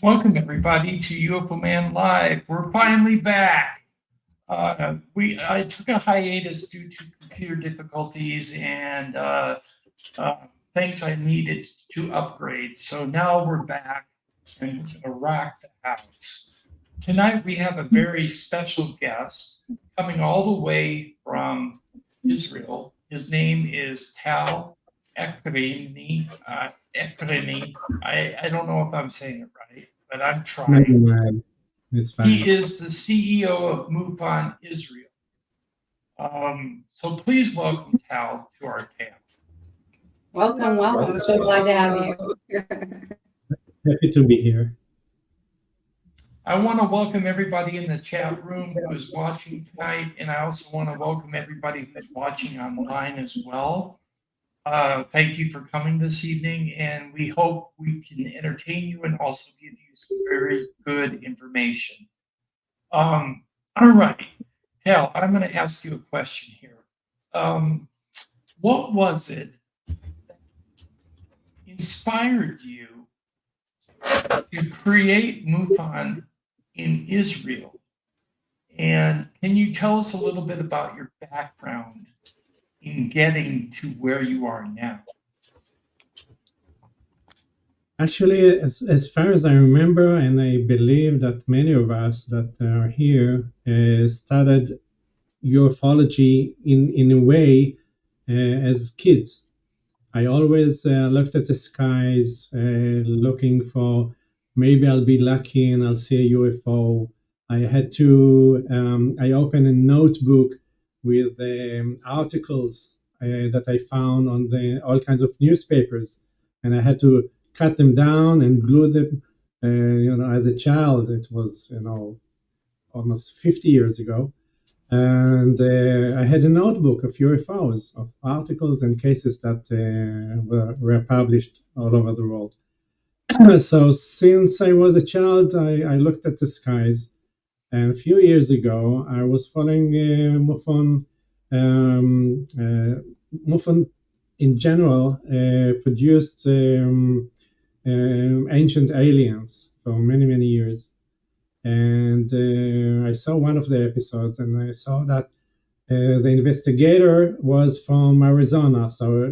Welcome everybody to UFO Man Live. We're finally back. I took a hiatus due to computer difficulties and things I needed to upgrade. So now we're back and we're gonna rock the house. Tonight we have a very special guest coming all the way from Israel. His name is Tal Ekrony. Ekrony. I don't know if I'm saying it right, but I'm Never trying. mind. It's fine. He is the CEO of MUFON Israel. So please welcome Tal to our panel. Welcome. I'm so glad to have you. Happy to be here. I want to welcome everybody in the chat room who is watching tonight, and I also want to welcome everybody who's watching online as well. Thank you for coming this evening, and we hope we can entertain you and also give you some very good information. All right, Tal, I'm going to ask you a question here. What was it that inspired you to create MUFON in Israel? And can you tell us a little bit about your background in getting to where you are now? Actually, as far as I remember, and I believe that many of us that are here started ufology in a way as kids. I always looked at the skies, looking for maybe I'll be lucky and I'll see a UFO. I opened a notebook with articles that I found on all kinds of newspapers, and I had to cut them down and glue them. As a child, it was almost 50 years ago, and I had a notebook of UFOs, of articles and cases that were published all over the world. So since I was a child, I looked at the skies. And a few years ago, I was following MUFON. MUFON, in general, produced ancient aliens for many, many years. And I saw one of the episodes, and I saw that the investigator was from Arizona. So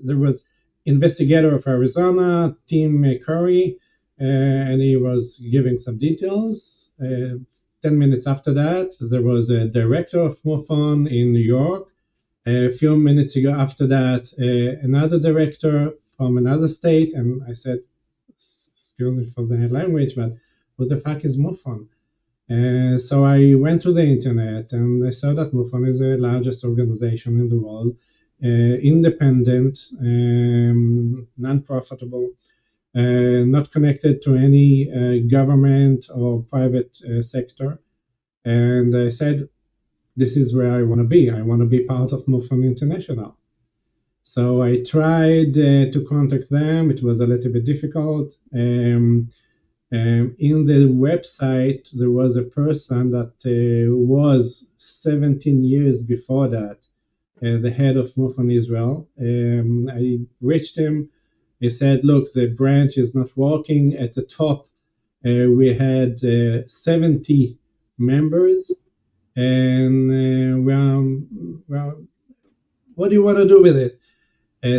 there was investigator of Arizona, Tim Curry, and he was giving some details. 10 minutes after that, there was a director of MUFON in New York. A few minutes ago after that, another director from another state. And I said, excuse me for the language, but what the fuck is MUFON? So I went to the internet and I saw that MUFON is the largest organization in the world, independent, non-profitable, not connected to any government or private sector. And I said, this is where I want to be. I want to be part of MUFON International. So I tried to contact them. It was a little bit difficult. In the website, there was a person that was 17 years before that, the head of MUFON Israel. I reached him. He said, look, the branch is not working. At the top, we had 70 members. And well, what do you want to do with it?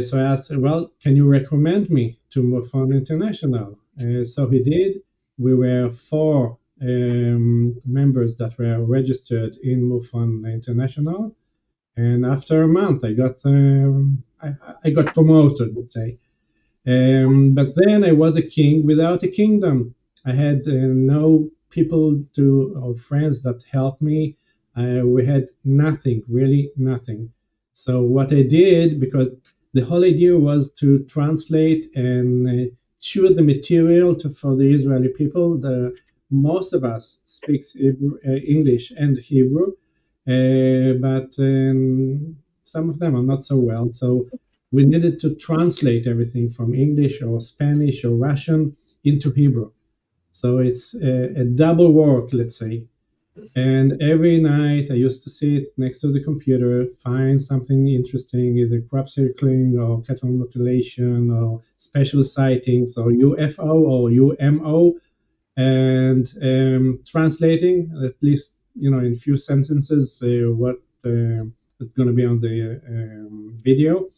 So I asked, well, can you recommend me to MUFON International? So he did. We were 4 members that were registered in MUFON International. And after a month, I got promoted, let's say. But then I was a king without a kingdom. I had no people or friends that helped me. We had nothing, really nothing. So what I did, because the whole idea was to translate and choose the material for the Israeli people. Most of us speaks English and Hebrew, but some of them are not so well. So we needed to translate everything from English or Spanish or Russian into Hebrew. So it's a double work, let's say. And every night I used to sit next to the computer, find something interesting, either crop circling or cattle mutilation or special sightings or UFO or UMO. and translating at least, in few sentences, what is going to be on the video,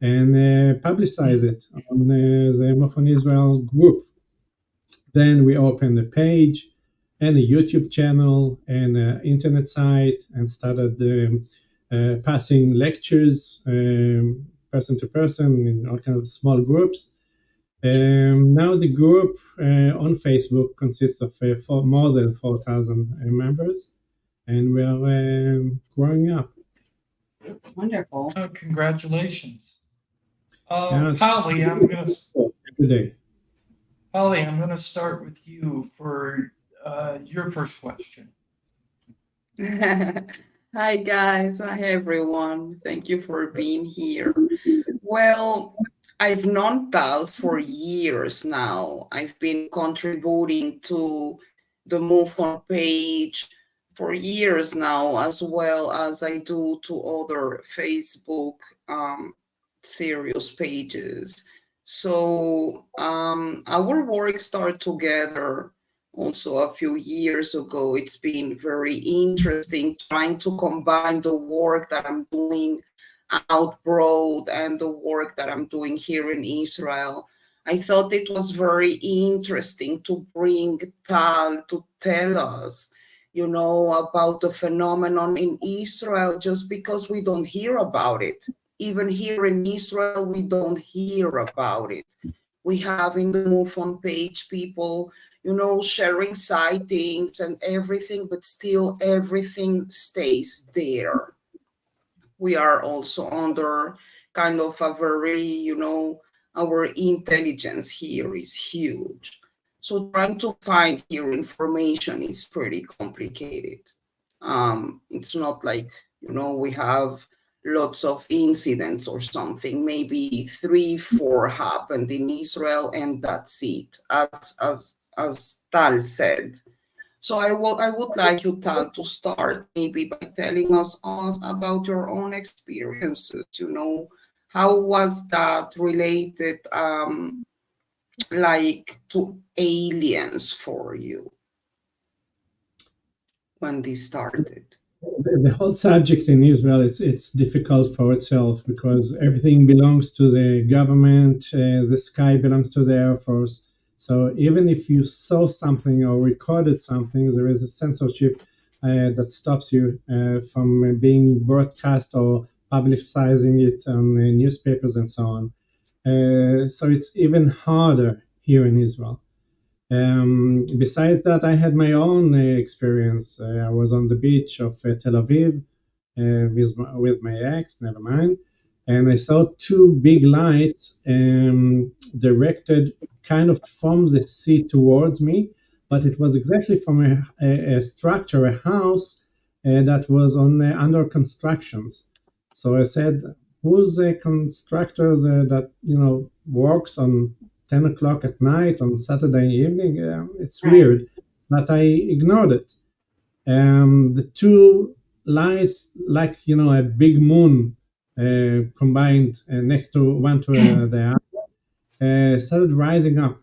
and publicize it on the MUFON Israel group. Then we opened a page and a YouTube channel and an internet site, and started passing lectures person to person in all kinds of small groups. Now the group on Facebook consists of more than 4,000 members, and we are growing up. Wonderful. Congratulations. Yeah, Polly, I'm gonna every day. Polly, I'm gonna start with you for your first question. Hi, guys. Hi, everyone. Thank you for being here. Well, I've known Tal for years now. I've been contributing to the MUFON page for years now, as well as I do to other Facebook serious pages. So our work started together also a few years ago. It's been very interesting trying to combine the work that I'm doing out abroad and the work that I'm doing here in Israel. I thought it was very interesting to bring Tal to tell us, about the phenomenon in Israel, just because we don't hear about it. Even here in Israel, we don't hear about it. We have in the MUFON page people, sharing sightings and everything, but still everything stays there. We are also under kind of a very, our intelligence here is huge. So trying to find here information is pretty complicated. It's not like, we have lots of incidents or something. Maybe 3, 4 happened in Israel, and that's it, as Tal said. So I would like you, Tal, to start maybe by telling us about your own experiences. How was that related, like to aliens for you when this started? The whole subject in Israel, it's difficult for itself, because everything belongs to the government. The sky belongs to the Air Force. So even if you saw something or recorded something, there is a censorship that stops you from being broadcast or publicizing it on newspapers and so on. So it's even harder here in Israel. Besides that, I had my own experience. I was on the beach of Tel Aviv with my ex, never mind, and I saw 2 big lights directed kind of from the sea towards me, but it was exactly from a structure, a house that was under constructions. So I said, who's the constructor that works on 10 o'clock at night on Saturday evening? It's weird, but I ignored it. The 2 lights, like a big moon combined next to one to the other, started rising up,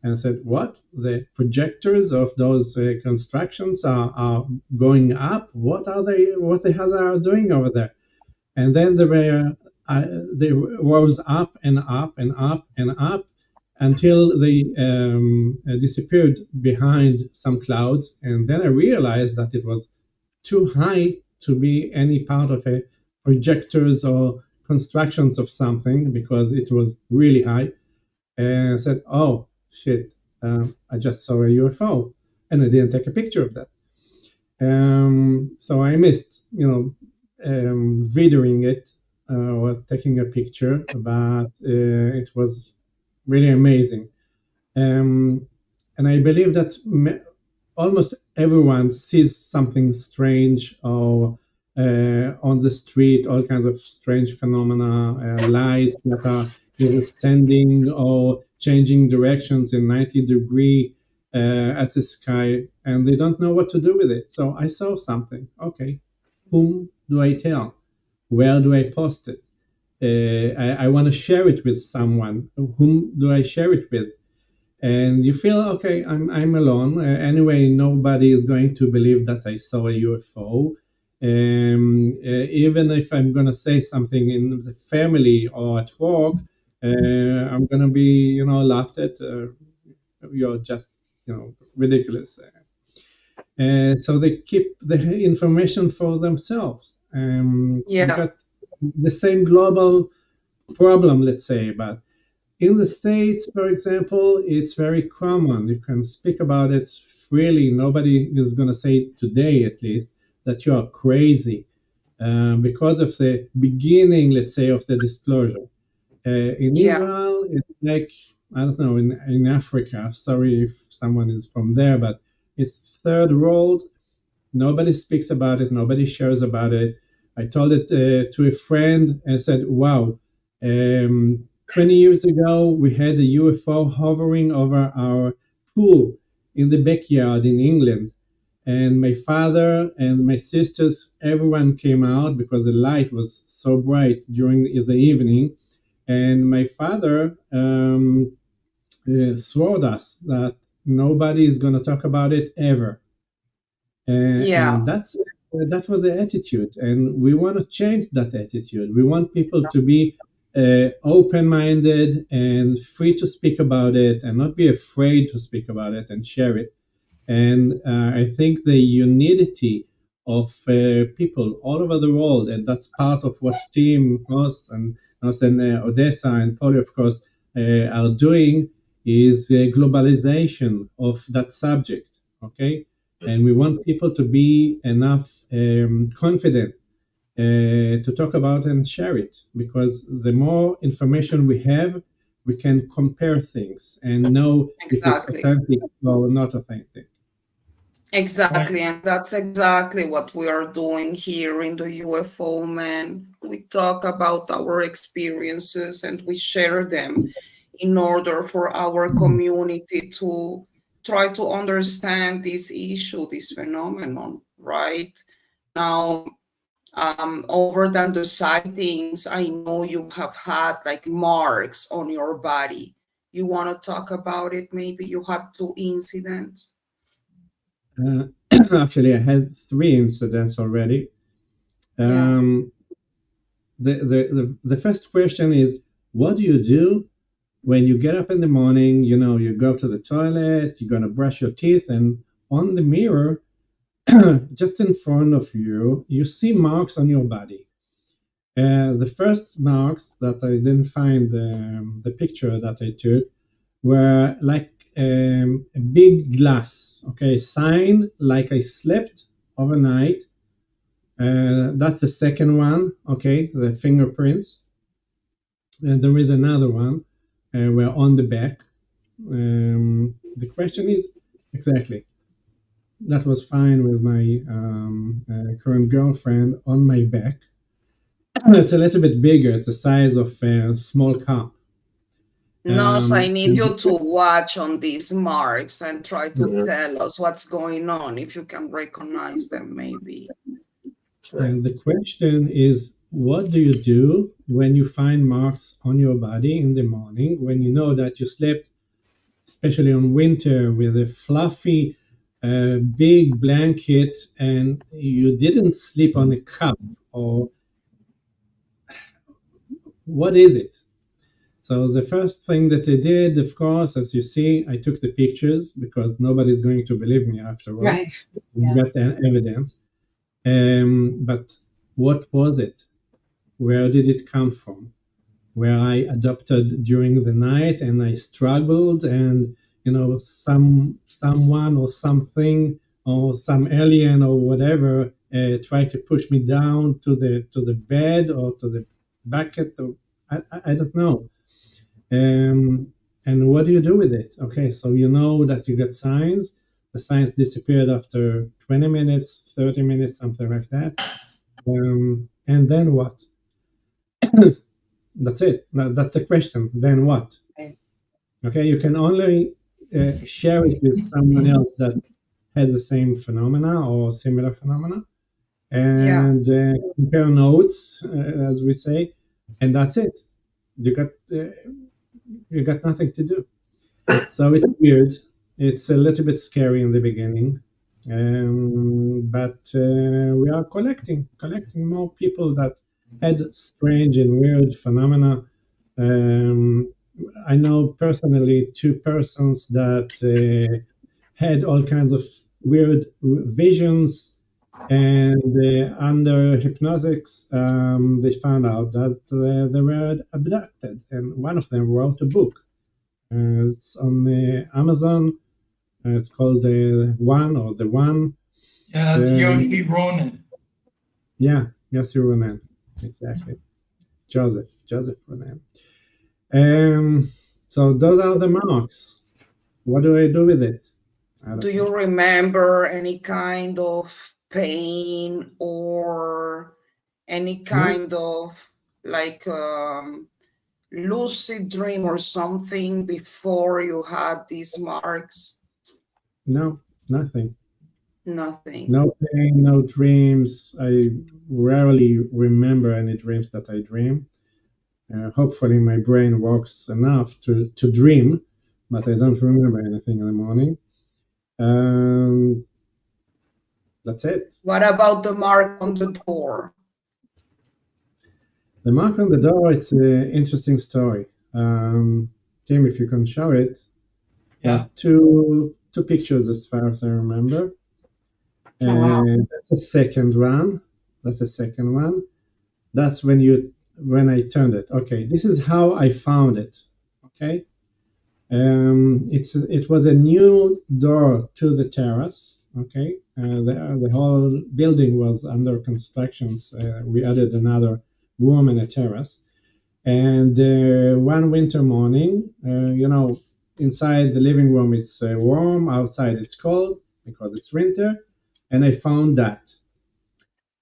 and I said, what? The projectors of those constructions are going up? What the hell are they doing over there? And then they rose up and up and up and up until they disappeared behind some clouds. And then I realized that it was too high to be any part of a projectors or constructions of something, because it was really high. And I said, oh shit, I just saw a UFO, and I didn't take a picture of that. So I missed, videoing it or taking a picture, but it was really amazing. And I believe that almost everyone sees something strange, or on the street, all kinds of strange phenomena, lights that are either standing or changing directions in 90-degree at the sky, and they don't know what to do with it. So I saw something. Okay, whom do I tell? Where do I post it? I want to share it with someone. Whom do I share it with? and you feel, okay, I'm alone. Anyway, nobody is going to believe that I saw a UFO. Even if I'm going to say something in the family or at work, I'm going to be, laughed at. You're just, ridiculous. So they keep the information for themselves. You Yeah. got the same global problem, let's say, but in the States, for example, it's very common. You can speak about it freely. Nobody is going to say today, at least, that you are crazy because of the beginning, let's say, of the disclosure. In Yeah. Israel, it's like, I don't know, in Africa, sorry if someone is from there, but it's third world. Nobody speaks about it. Nobody shares about it. I told it to a friend and said, wow, 20 years ago, we had a UFO hovering over our pool in the backyard in England. And my father and my sisters, everyone came out because the light was so bright during the evening. And my father swore us that nobody is going to talk about it ever. Yeah. And that was the attitude, and we want to change that attitude. We want people to be open-minded and free to speak about it, and not be afraid to speak about it and share it. And I think the unity of people all over the world, and that's part of what Team Host and Odessa and Polly, of course, are doing, is globalization of that subject. Okay. And we want people to be enough confident to talk about and share it, because the more information we have, we can compare things and know if it's Exactly. authentic or not authentic. Exactly, and that's exactly what we are doing here in the UFO Man. We talk about our experiences and we share them in order for our community to try to understand this issue, this phenomenon, right? Now, over than the sightings, I know you have had like marks on your body. You want to talk about it? Maybe you had 2 incidents. Actually, I had 3 incidents already. Yeah. The first question is, what do you do when you get up in the morning? You go to the toilet, you're going to brush your teeth, and on the mirror, just in front of you, you see marks on your body. The first marks that I didn't find the picture that I took were like a big glass, okay, sign like I slept overnight. That's the second one, okay, the fingerprints. And there is another one where on the back. The question is exactly. That was fine with my current girlfriend on my back. It's a little bit bigger. It's the size of a small cup. Nos, I need you And to watch on these marks and try to tell us what's going on, if you can recognize them, maybe. And the question is, what do you do when you find marks on your body in the morning, when you know that you slept, especially on winter, with a fluffy, big blanket, and you didn't sleep on a cup? Or what is it? So the first thing that I did, of course, as you see, I took the pictures because nobody's going to believe me afterwards. Right. Yeah. Got evidence. But what was it? Where did it come from? Where I adopted during the night and I struggled, and someone or something or some alien or whatever tried to push me down to the bed or to the bucket. Or, I don't know. And what do you do with it? Okay, so you know that you got signs. The signs disappeared after 20 minutes, 30 minutes, something like that. And then what? That's it. That's the question. Then what? Right. Okay, you can only share it with someone else that has the same phenomena or similar phenomena, and compare notes, as we say, and that's it. You got nothing to do. So it's weird. It's a little bit scary in the beginning, but we are collecting more people that had strange and weird phenomena. Um, I know personally 2 persons that had all kinds of weird visions, and under hypnosis, they found out that they were abducted, and one of them wrote a book. It's on Amazon. It's called the One or the One. Yeah, Yogi Ronan. Yeah, Yossi Ronan, exactly. Joseph Ronan. So those are the marks. What do I do with it? Do you remember any kind of pain or any kind of like lucid dream or something before you had these marks? No, nothing. Nothing. No pain, no dreams. I rarely remember any dreams that I dream. Hopefully my brain works enough to dream, but I don't remember anything in the morning. That's it. What about the mark on the door? The mark on the door, it's an interesting story. Tim, if you can show it. Yeah. Two pictures as far as I remember. And that's the second one. That's when I turned it. Okay, this is how I found it. Okay. It was a new door to the terrace. Okay, the whole building was under construction. We added another room and a terrace. And one winter morning, inside the living room it's warm, outside it's cold because it's winter, and I found that.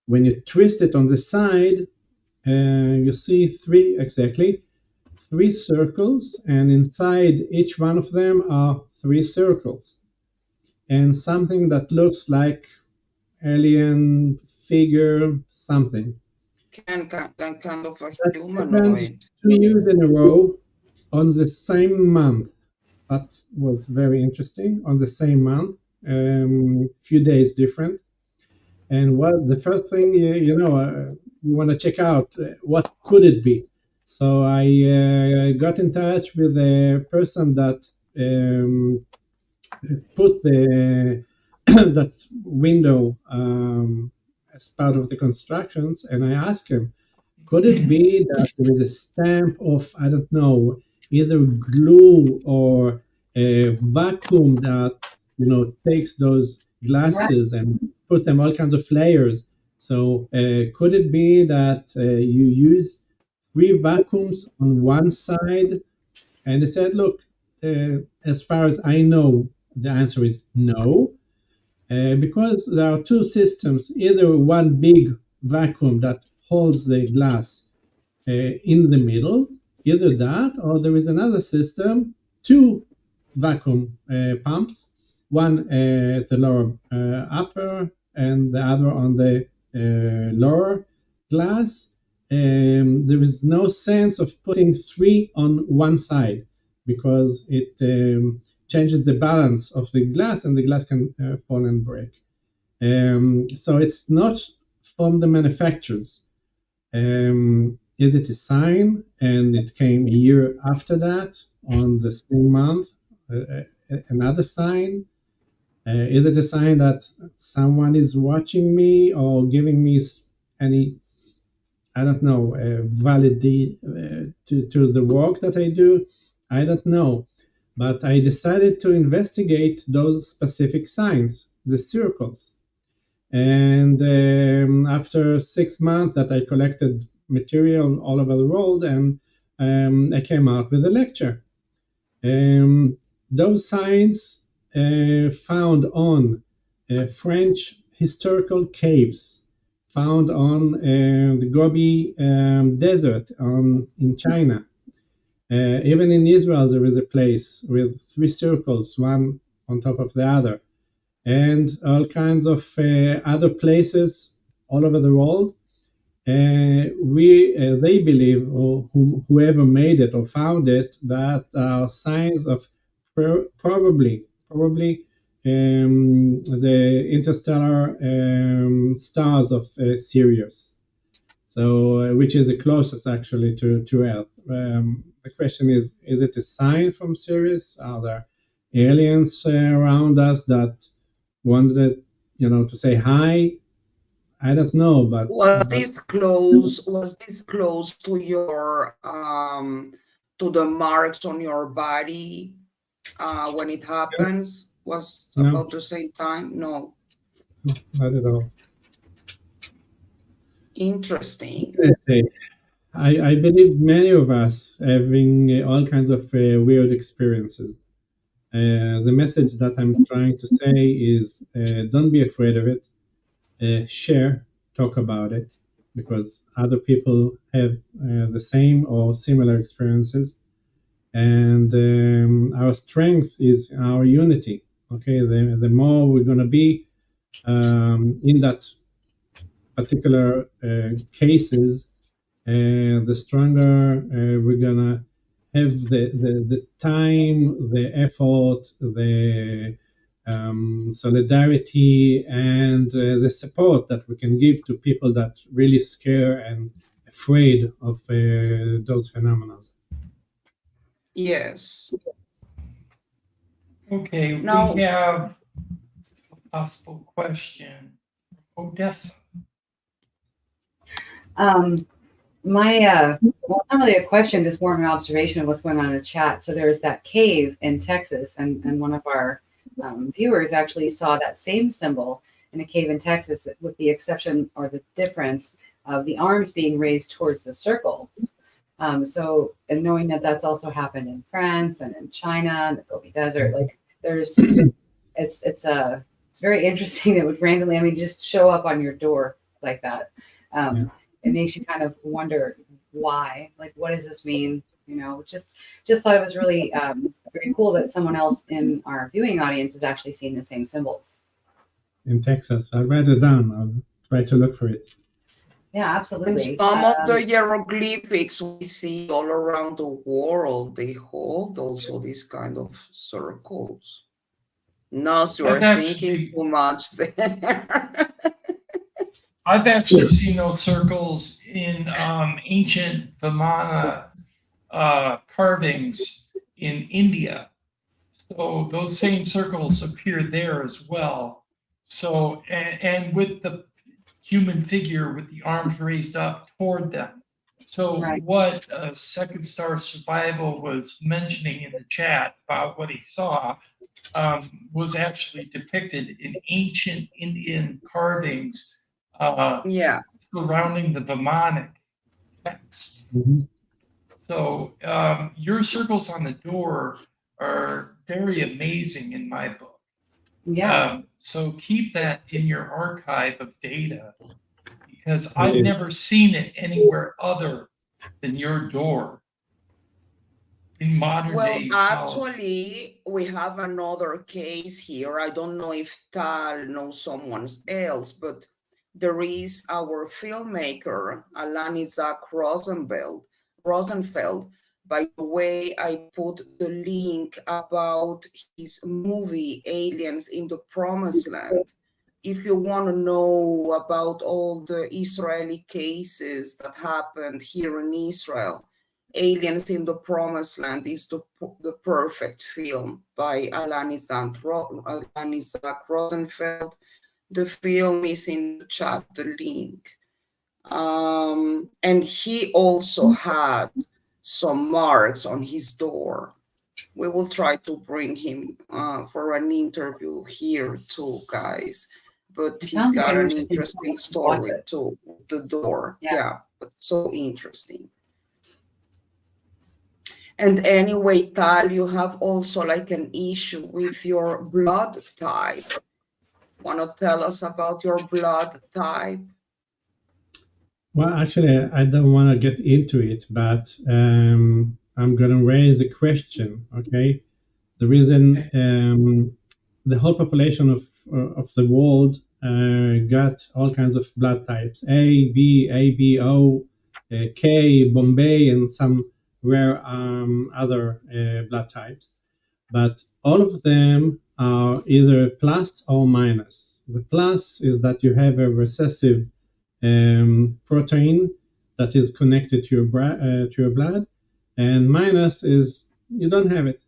When you twist it on the side, you see three circles, and inside each one of them are 3 circles, and something that looks like alien figure, something. Kind of a That humanoid. happened 2 years in a row on the same month. That was very interesting. On the same month, few days different. And what the first thing you want to check out what could it be. So I got in touch with a person that put the that window as part of the constructions, and I asked him, could it be that there is a stamp of, I don't know, either glue or a vacuum that takes those glasses and put them all kinds of layers? So could it be that you use 3 vacuums on one side? And he said, look, as far as I know, the answer is no, because there are 2 systems, either one big vacuum that holds the glass in the middle, either that, or there is another system, 2 vacuum pumps, one at the lower upper and the other on the lower glass. There is no sense of putting 3 on one side because it changes the balance of the glass, and the glass can fall and break. So it's not from the manufacturers. Is it a sign? And it came a year after that, on the same month, another sign. Is it a sign that someone is watching me or giving me any, I don't know, validity to the work that I do? I don't know. But I decided to investigate those specific signs, the circles. And after 6 months that I collected material all over the world, and I came out with a lecture. Those signs found on French historical caves, found on the Gobi Desert in China. Even in Israel, there is a place with 3 circles, one on top of the other, and all kinds of other places all over the world. They believe, or whoever made it or found it, that are signs of Probably the interstellar stars of Sirius. So, which is the closest actually to Earth. The question is it a sign from Sirius? Are there aliens around us that wanted, to say hi? I don't know, but Was this close? Was this close to your to the marks on your body when it happens? Was No. about the same time? No. Not at all. Interesting. Let's say, I believe many of us having all kinds of weird experiences. The message that I'm trying to say is don't be afraid of it. Share, talk about it, because other people have the same or similar experiences. And our strength is our unity. Okay, the more we're going to be in that particular cases, the stronger we're gonna have the time, the effort, the solidarity, and the support that we can give to people that really scare and afraid of those phenomena. Yes. Okay, Now, we have a possible question. Odessa. Well, it's not really a question, just more of an observation of what's going on in the chat. So there's that cave in Texas, and one of our viewers actually saw that same symbol in a cave in Texas, with the exception or the difference of the arms being raised towards the circle. So, and knowing that that's also happened in France and in China, and the Gobi Desert, like it's very interesting that would randomly, just show up on your door like that. It makes you kind of wonder why, like, what does this mean? Just thought it was really very cool that someone else in our viewing audience is actually seeing the same symbols. In Texas, I'll write it down. I'll try to look for it. Yeah, absolutely. and some of the hieroglyphics we see all around the world, they hold also these kind of circles. No, so you're thinking too much there. I've actually seen those circles in ancient Vimana carvings in India. So those same circles appear there as well. So, and with the human figure with the arms raised up toward them. So what Second Star Survival was mentioning in the chat about what he saw was actually depicted in ancient Indian carvings surrounding the Vimanic texts. Mm-hmm. So your circles on the door are very amazing in my book. Yeah. So keep that in your archive of data, because I've never seen it anywhere other than your door in modern day. Well, actually, we have another case here. I don't know if Tal knows someone else, but there is our filmmaker, Alan Isaac Rosenfeld. By the way, I put the link about his movie, Aliens in the Promised Land. If you want to know about all the Israeli cases that happened here in Israel, Aliens in the Promised Land is the perfect film by Alan Isaac Rosenfeld. The film is in the chat, the link. And he also had some marks on his door. We will try to bring him for an interview here too, guys. But he's got an interesting story too, the door. Yeah, but so interesting. And anyway, Tal, you have also like an issue with your blood type. Want to tell us about your blood type? Well, actually, I don't want to get into it, but I'm going to raise a question, okay? The reason the whole population of the world got all kinds of blood types, A, B, O, K, Bombay, and some rare other blood types. but all of them are either plus or minus. The plus is that you have a recessive protein that is connected to your blood, and minus is you don't have it.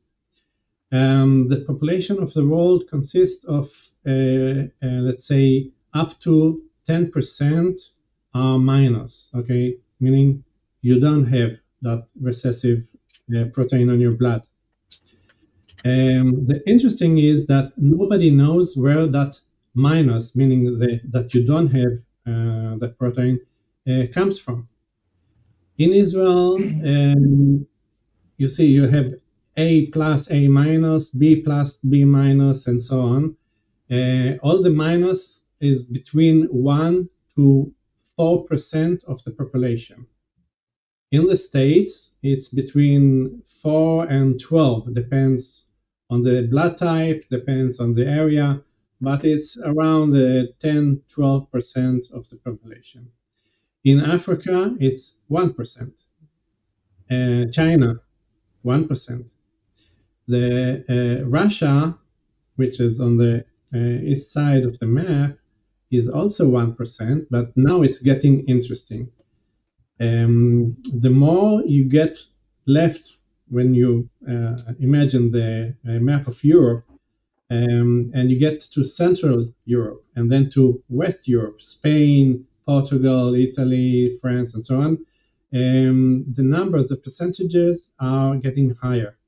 The population of the world consists of, let's say, up to 10% are minus, okay? Meaning you don't have that recessive protein on your blood. The interesting is that nobody knows where that minus, meaning that you don't have that protein, comes from. In Israel, you see you have A plus, A minus, B plus, B minus, and so on. All the minus is between 1 to 4% of the population. In the States, it's between 4 and 12, depends on the blood type, depends on the area, but it's around 10-12% of the population. In Africa, it's 1%. China, 1%. Russia, which is on the east side of the map, is also 1%, but now it's getting interesting. The more you get left when you imagine the map of Europe, and you get to Central Europe and then to West Europe, Spain, Portugal, Italy, France, and so on, the numbers, the percentages are getting higher.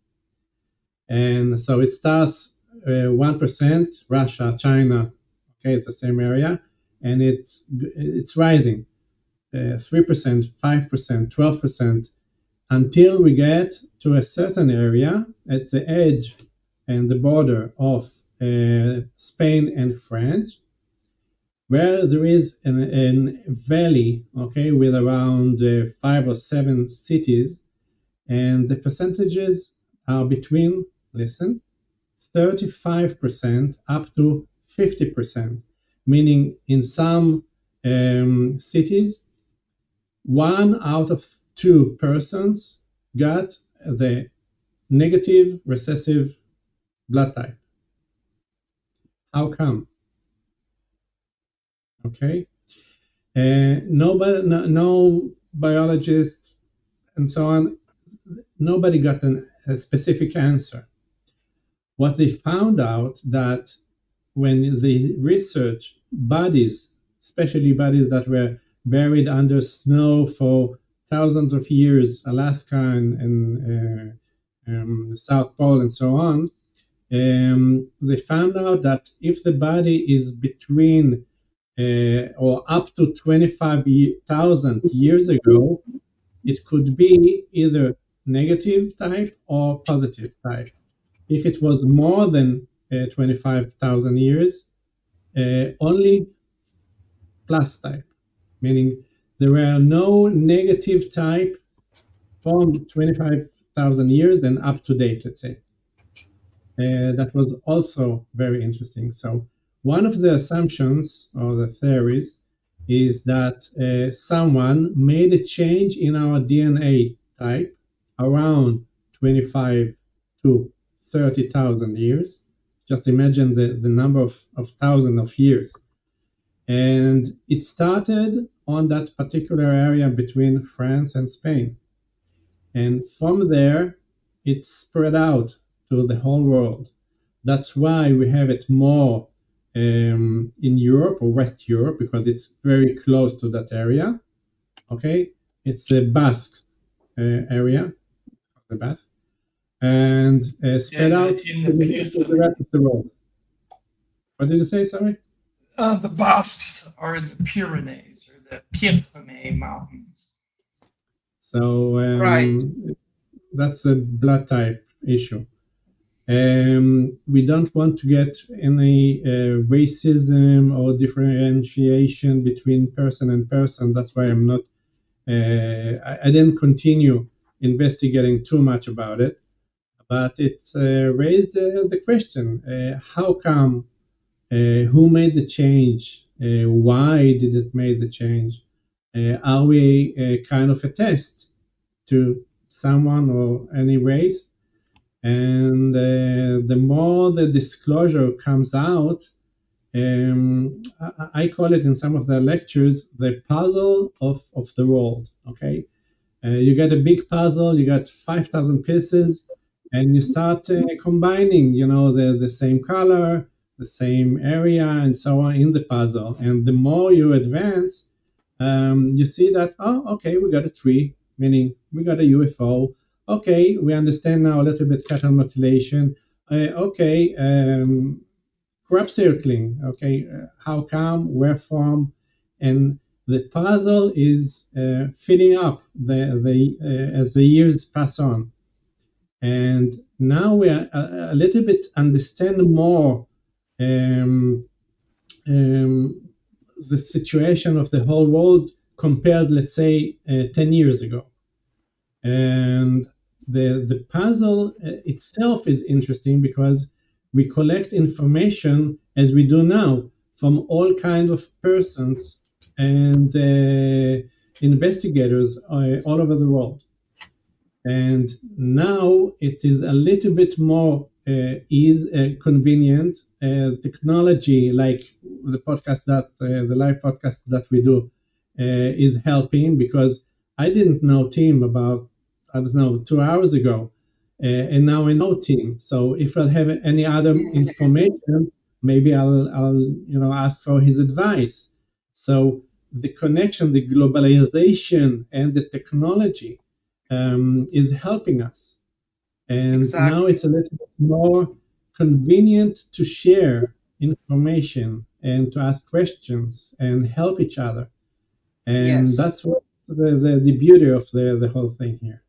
And so it starts 1%, Russia, China, okay, it's the same area, and it's rising, 3%, 5%, 12%, until we get to a certain area at the edge and the border of Spain and France, where there is a valley, okay, with around 5 or 7 cities, and the percentages are between, listen, 35% up to 50%, meaning in some cities, 1 out of 2 persons got the negative recessive blood type. How come? Okay, no biologist and so on, nobody got a specific answer. What they found out that when they research bodies, especially bodies that were buried under snow for thousands of years, Alaska and South Pole and so on, they found out that if the body is between or up to 25,000 years ago, it could be either negative type or positive type. If it was more than 25,000 years, only plus type, meaning there were no negative type from 25,000 years and up to date, let's say. That was also very interesting. So one of the assumptions or the theories is that someone made a change in our DNA type around 25 to 30,000 years. Just imagine the number of thousands of years. And it started on that particular area between France and Spain. And from there, it spread out to the whole world. That's why we have it more in Europe or West Europe, because it's very close to that area. Okay, it's a Basque area, the Basque, and spread out to the rest of the world. What did you say, sorry? The Basques are in the Pyrenees or the Pyrenees Mountains. So Right. That's a blood type issue. We don't want to get any racism or differentiation between person and person. That's why I'm not. I didn't continue investigating too much about it, but it raised the question: how come? Who made the change? Why did it make the change? Are we kind of a test to someone or any race? And the more the disclosure comes out, I call it in some of the lectures the puzzle of the world. Okay, you get a big puzzle, you got 5,000 pieces, and you start combining, the same color, the same area, and so on in the puzzle. And the more you advance, you see that, okay, we got a tree, meaning we got a UFO. Okay, we understand now a little bit cattle mutilation. Okay, crop circling. Okay, how come, where from, and the puzzle is filling up as the years pass on. And now we are a little bit understand more the situation of the whole world compared, let's say, 10 years ago. And the puzzle itself is interesting because we collect information as we do now from all kinds of persons and investigators all over the world. And now it is a little bit more convenient. Technology, like the podcast the live podcast that we do, is helping, because I didn't know Tim about, 2 hours ago, and now I know Tim. So if I have any other information, maybe I'll ask for his advice. So the connection, the globalization, and the technology is helping us. And Exactly. now it's a little bit more convenient to share information and to ask questions and help each other. And Yes. that's what the beauty of the whole thing here.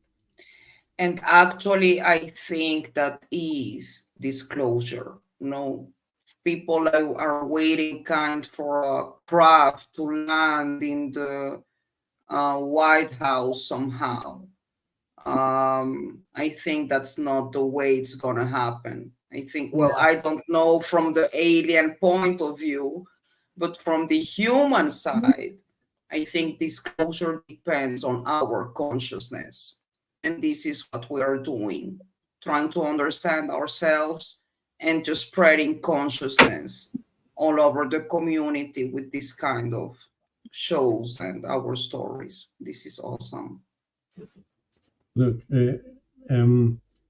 And actually, I think that is disclosure. People are waiting kind for a craft to land in the White House somehow. I think that's not the way it's gonna happen. I think, I don't know from the alien point of view, but from the human side, I think disclosure depends on our consciousness. And this is what we are doing, trying to understand ourselves and just spreading consciousnness all over the community with this kind of shows and our stories. This is awesome. Look,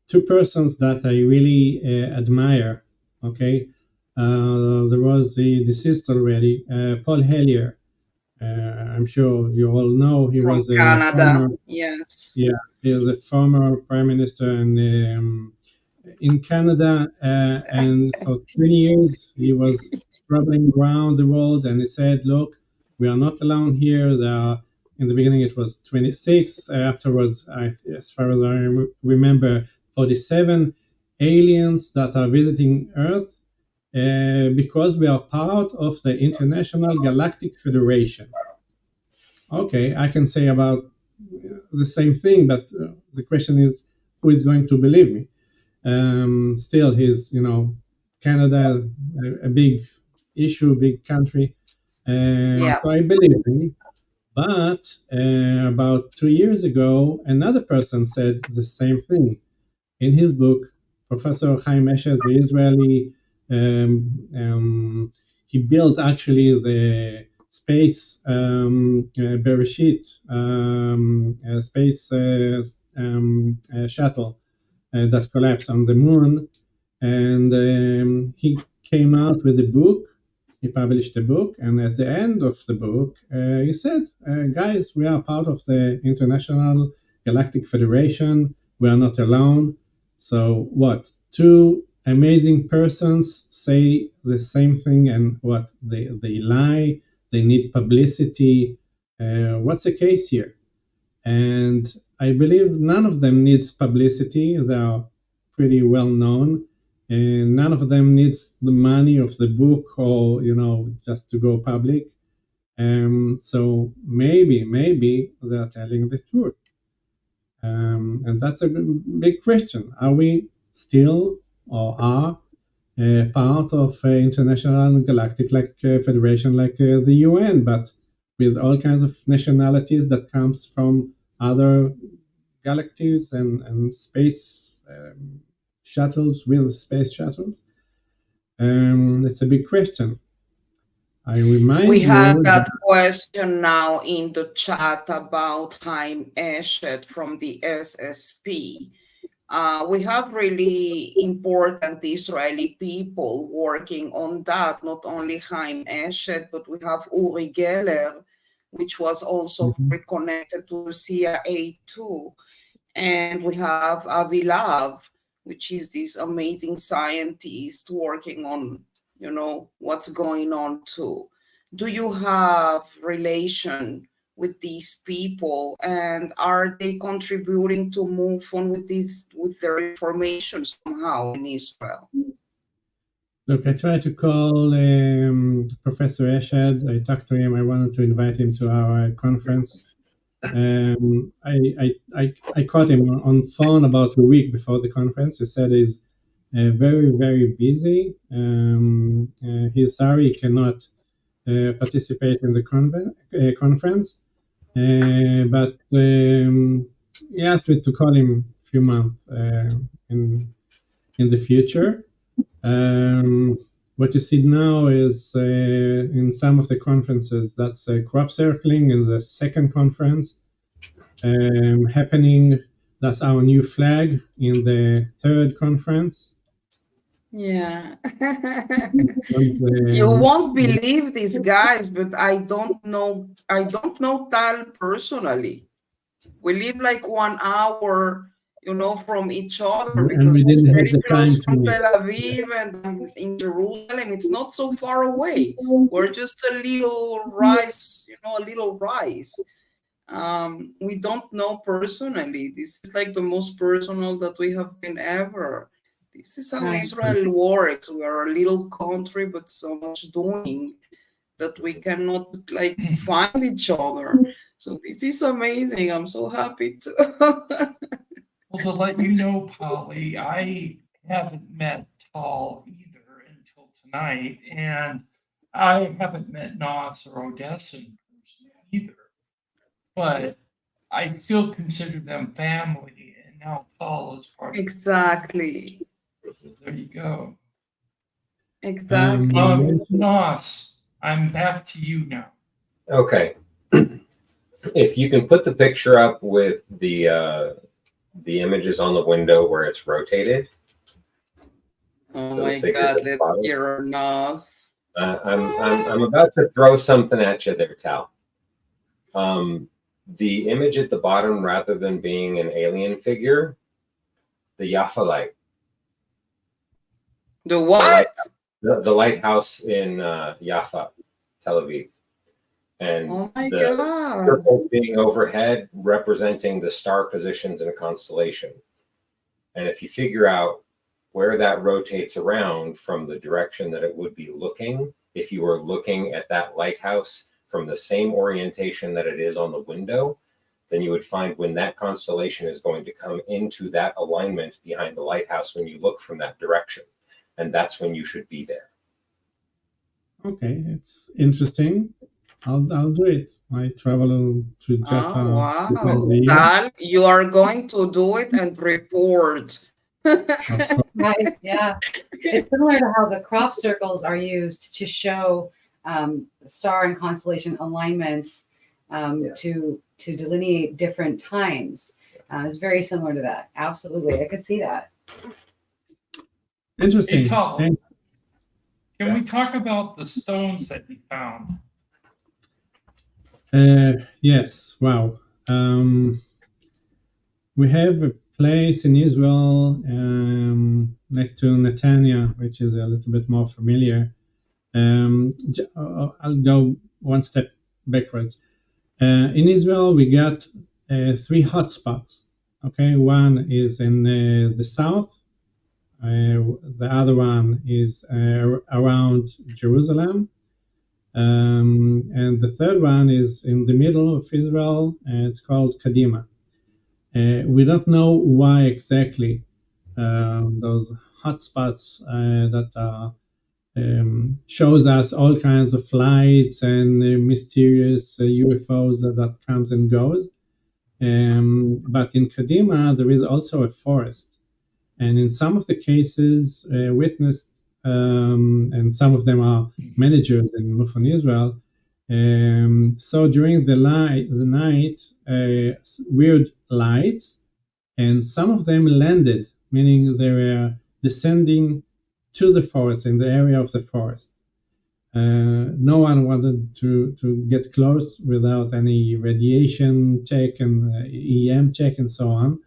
two persons that I really admire, okay? There was the deceased already, Paul Hellyer. I'm sure you all know he From was a Canada. former, Yes. he was a former prime minister in Canada, and for 20 years he was traveling around the world, and he said, look, we are not alone here. There are, in the beginning it was 26, afterwards, as far as I remember, 47 aliens that are visiting Earth, because we are part of the International Galactic Federation. Okay, I can say about the same thing, but the question is, who is going to believe me? Still, he's, Canada, a big issue, big country. So I believe him. But about 2 years ago, another person said the same thing. In his book, Professor Chaim Eshed, the Israeli, he built actually the space Bereshit space shuttle that collapsed on the moon, and he came out with a book. He published a book, and at the end of the book, he said, guys, we are part of the International Galactic Federation. We are not alone. So what? Two amazing persons say the same thing, and what? They lie. They need publicity. What's the case here? And I believe none of them needs publicity. They are pretty well known, and none of them needs the money of the book or, just to go public. So maybe they're telling the truth. And that's a big question. Are we still, or are, part of International Galactic Federation like the UN, but with all kinds of nationalities that comes from other galaxies and space shuttles, real space shuttles? It's a big question. I remind We you have that that question now in the chat about Chaim Eshet from the SSP. We have really important Israeli people working on that, not only Chaim Eshet, but we have Uri Geller, which was also reconnected to CIA too. And we have Avi Lav, which is this amazing scientist working on, you know, what's going on too. Do you have relation with these people, and are they contributing to MUFON with their information somehow in Israel? Look, I tried to call Professor Eshed. I talked to him. I wanted to invite him to our conference. I caught him on phone about a week before the conference. He said he's very, very busy. He's sorry he cannot participate in the conference, but he asked me to call him a few months in the future. What you see now is in some of the conferences, that's crop circling in the second conference happening. That's our new flag in the third conference. Yeah. And, You won't believe these guys, but I don't know Tal personally. We live like 1 hour, you know, from each other, and because we it's didn't have very the time close to from meet. Tel Aviv, and I'm in Jerusalem. It's not so far away. We're just a little rise, you know, a little rise. We don't know personally. This is like the most personal that we have been ever. This is how Right. Israel works. We are a little country, but so much doing that we cannot like find each other. So this is amazing. I'm so happy to. Well, to let you know, Polly, I haven't met Tal either until tonight, and I haven't met Nos or Odessa in person either. But I still consider them family, and now Tal is part of Exactly. it. There you go. Exactly. Nos, I'm back to you now. Okay. If you can put the picture up with the images on the window where it's rotated. Oh the my figures God, at the let's bottom. hear Nas. I'm about to throw something at you there, Tal. The image at the bottom, rather than being an alien figure, the Jaffa light. The what? The lighthouse in Jaffa, Tel Aviv. And Oh my the God. circles being overhead representing the star positions in a constellation. And if you figure out where that rotates around from the direction that it would be looking, if you were looking at that lighthouse from the same orientation that it is on the window, then you would find when that constellation is going to come into that alignment behind the lighthouse when you look from that direction. And that's when you should be there. Okay, it's interesting. I'll do it. I travel to Jaffa. Oh, wow. twice a year. Tal, you are going to do it and report. Right. Yeah. It's similar to how the crop circles are used to show star and constellation alignments to delineate different times. It's very similar to that. Absolutely. I could see that. Interesting. Hey, Tal, Thank- can we talk about the stones that you found? Yes. Wow. We have a place in Israel next to Netanya, which is a little bit more familiar. I'll go one step backwards. In Israel, we got 3 hotspots. Okay, one is in the south. The other one is around Jerusalem. And the third one is in the middle of Israel. It's called Kadima. We don't know why exactly those hotspots that shows us all kinds of lights and mysterious UFOs that comes and goes. But in Kadima, there is also a forest. and in some of the cases witnessed, and some of them are managers in MUFON Israel. So during the night, weird lights, and some of them landed, meaning they were descending to the forest, in the area of the forest. No one wanted to get close without any radiation check and EM check and so on,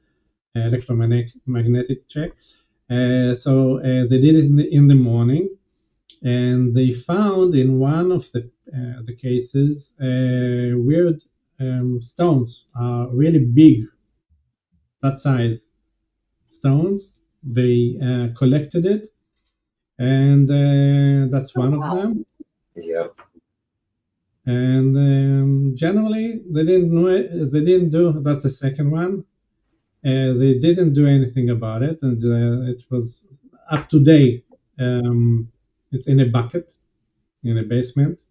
electromagnetic check. So they did it in the morning, and they found in one of the cases weird stones, really big, that size stones. They collected it, and that's one of them. Yeah. And generally, they didn't know it. They didn't do. That's the second one. They didn't do anything about it, and it was up to date. It's in a bucket in a basement.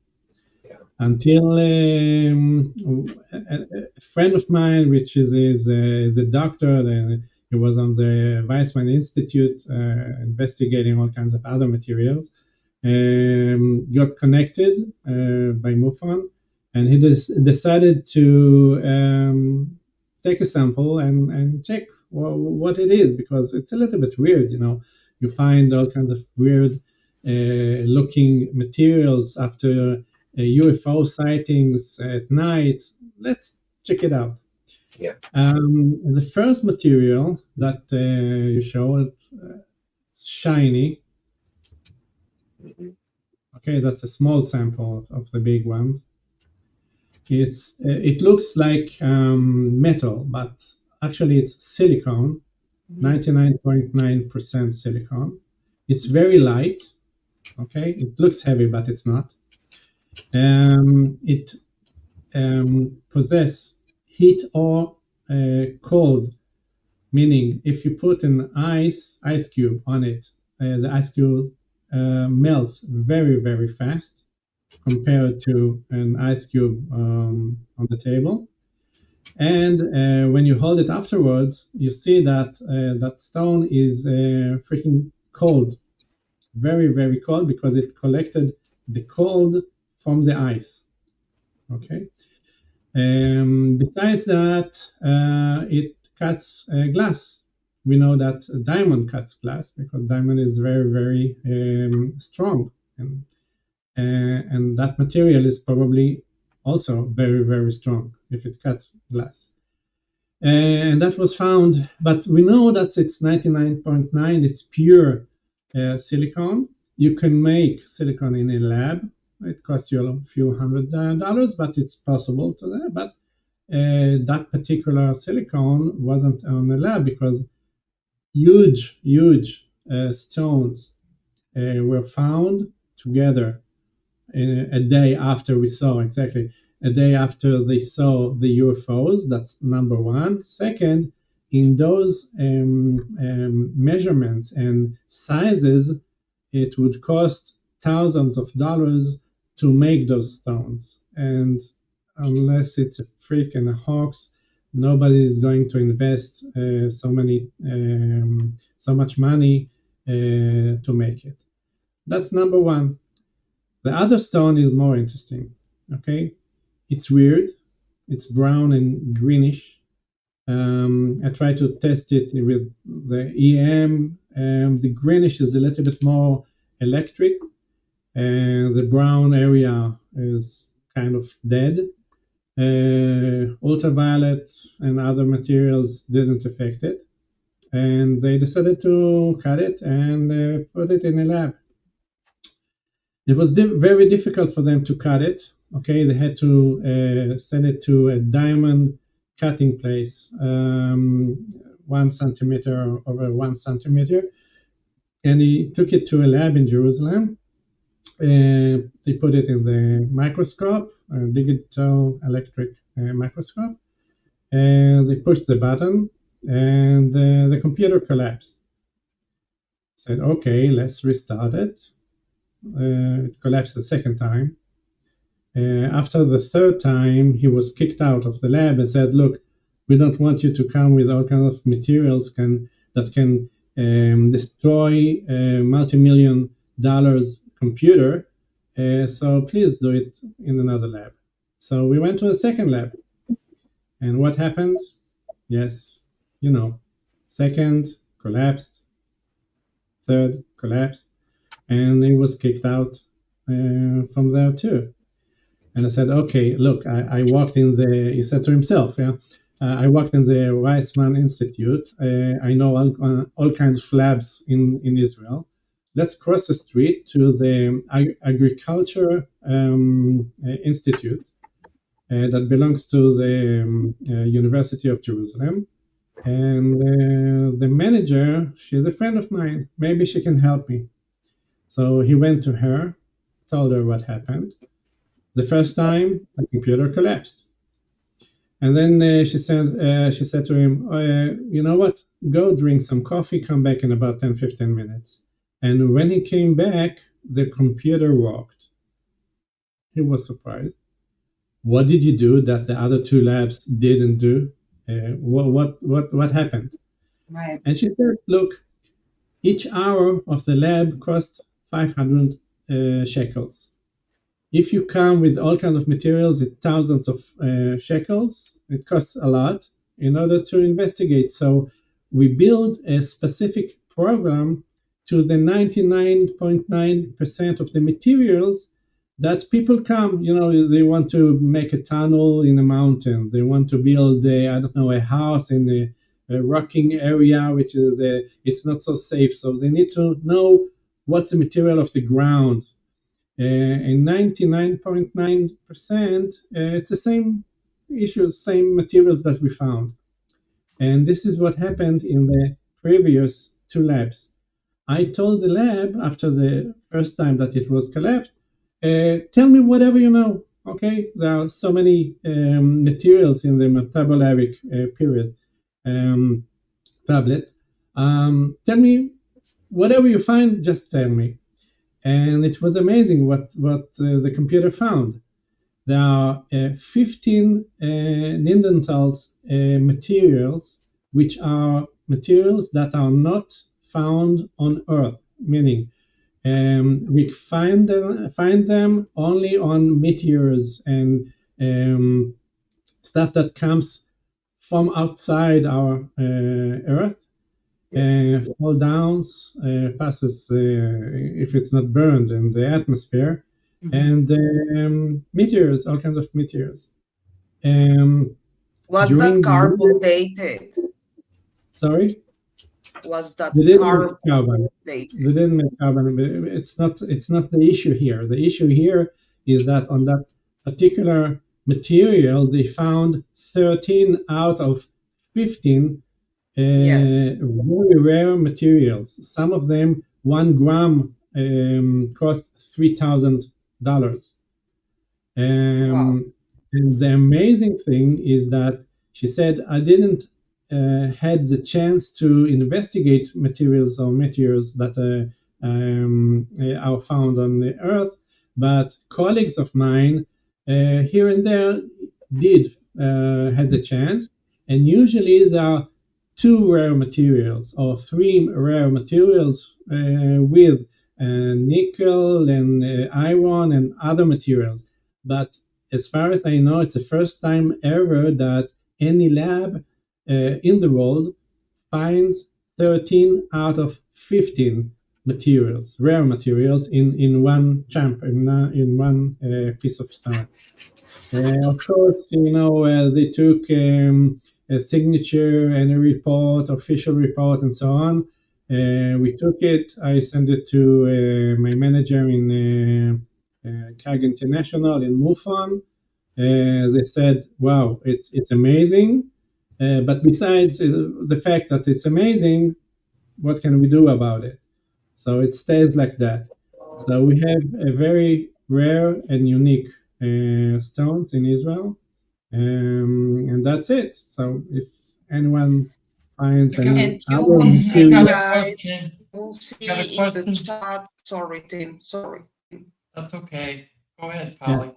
Yeah. Until a friend of mine, which is the doctor, he was on the Weizmann Institute investigating all kinds of other materials, got connected by MUFON, and he decided to take a sample and check what it is, because it's a little bit weird. You find all kinds of weird looking materials after UFO sightings at night. Let's check it out. Yeah. The first material that you showed, it's shiny. Mm-hmm. Okay, that's a small sample of the big one. It looks like metal, but actually it's silicone, 99.9% silicone. It's very light. Okay, it looks heavy, but it's not. It possesses heat or cold, meaning if you put an ice cube on it, the ice cube melts very, very fast compared to an ice cube on the table. And when you hold it afterwards, you see that that stone is freaking cold, very, very cold, because it collected the cold from the ice. Okay. Besides that, it cuts glass. We know that diamond cuts glass because diamond is very, very strong, and that material is probably also very, very strong if it cuts glass. And that was found, but we know that it's 99.9. It's pure silicone. You can make silicone in a lab. It costs you a few $100s, but it's possible to that. But that particular silicone wasn't on the lab because huge stones were found together a day after we saw, exactly a day after they saw the UFOs. That's number one. Second, in those measurements and sizes, it would cost thousands of dollars to make those stones. And unless it's a freak and a hoax, nobody is going to invest so much money to make it. That's number one. The other stone is more interesting. Okay, it's weird. It's brown and greenish. I tried to test it with the EM. The greenish is a little bit more electric, and the brown area is kind of dead. Ultraviolet and other materials didn't affect it, and they decided to cut it and put it in a lab. It was very difficult for them to cut it. Okay, they had to send it to a diamond cutting place, 1 centimeter over 1 centimeter, and he took it to a lab in Jerusalem. They put it in the microscope, digital electric microscope, and they pushed the button, and the computer collapsed. Said, okay, let's restart it. It collapsed the second time. After the third time, he was kicked out of the lab and said, look, we don't want you to come with all kinds of materials that can destroy a multi-million dollars computer. So please do it in another lab. So we went to a second lab. And what happened? Yes, you know, second collapsed, third collapsed, and he was kicked out from there too. And I said, okay, look, I walked in the, he said to himself, I worked in the Weizmann Institute. I know all kinds of labs in Israel. Let's cross the street to the Agriculture Institute that belongs to the University of Jerusalem. And the manager, she's a friend of mine. Maybe she can help me. So he went to her, told her what happened. The first time, the computer collapsed. And then she said to him, you know what, go drink some coffee, come back in about 10, 15 minutes. And when he came back, the computer worked. He was surprised. What did you do that the other two labs didn't do? What happened? Right. And she said, look, each hour of the lab cost 500 shekels. If you come with all kinds of materials at thousands of shekels, it costs a lot in order to investigate. So we build a specific program to the 99.9% of the materials that people come. You know, they want to make a tunnel in a mountain. They want to build, a house in a rocking area, which is it's not so safe. So they need to know what's the material of the ground. In 99.9%, it's the same issues, same materials that we found. And this is what happened in the previous two labs. I told the lab after the first time that it was collapsed, tell me whatever you know, okay? There are so many materials in the metabolic period tablet. Tell me whatever you find, just tell me. And it was amazing what the computer found. There are 15 Neanderthals materials, which are materials that are not found on Earth, meaning we find them only on meteors and stuff that comes from outside our Earth. Fall downs, passes if it's not burned in the atmosphere, and meteors, all kinds of meteors. Was that carbon dated? Sorry? Was that carbon dated? They didn't make carbon. It's not the issue here. The issue here is that on that particular material, they found 13 out of 15 very rare materials. Some of them, 1 gram cost $3,000. Wow. And the amazing thing is that she said, I didn't had the chance to investigate materials or meteors that are found on the Earth, but colleagues of mine here and there did had the chance. And usually there are 2 rare materials or 3 rare materials with nickel and iron and other materials. But as far as I know, it's the first time ever that any lab in the world finds 13 out of 15 materials, rare materials in one chunk, in one piece of stone. Of course, they took a signature and a report, official report, and so on. We took it. I sent it to my manager in CAG International in MUFON. They said, wow, it's amazing. But besides the fact that it's amazing, what can we do about it? So it stays like that. So we have a very rare and unique stones in Israel. And that's it. So if anyone finds any And you will see, I got a guys, question. we'll see Got a in the question? chat. Sorry, Tim. Sorry. That's okay. Go ahead, Polly.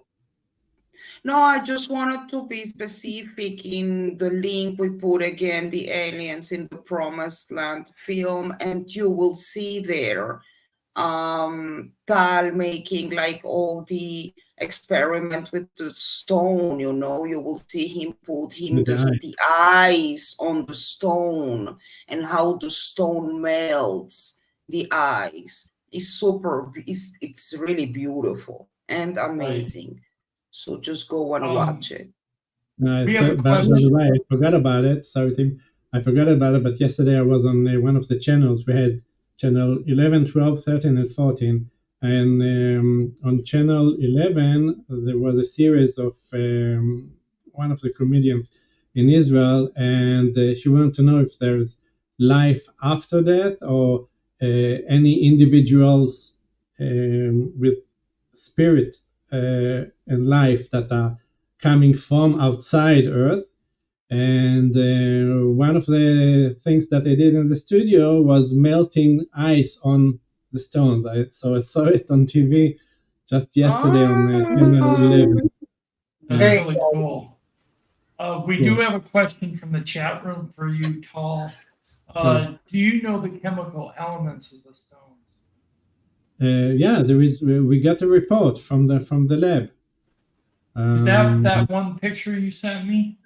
No, I just wanted to be specific in the link we put again, the aliens in the Promised Land film, and you will see there Tal making like all the experiment with the stone, you know, you will see him put him the eyes on the stone and how the stone melts the eyes. It's really beautiful and amazing. So just go and watch it. We have a by the way, I forgot about it. Sorry, Tim. I forgot about it, but yesterday I was on one of the channels. We had channel 11, 12, 13, and 14. And on channel 11, there was a series of one of the comedians in Israel, and she wanted to know if there's life after death or any individuals with spirit and life that are coming from outside Earth. And one of the things that I did in the studio was melting ice on the stones. So I saw it on TV just yesterday on channel 11. That's really cool. We do have a question from the chat room for you, Tal. Sure. Do you know the chemical elements of the stones? Yeah, there is. We got a report from the lab. Is that one picture you sent me?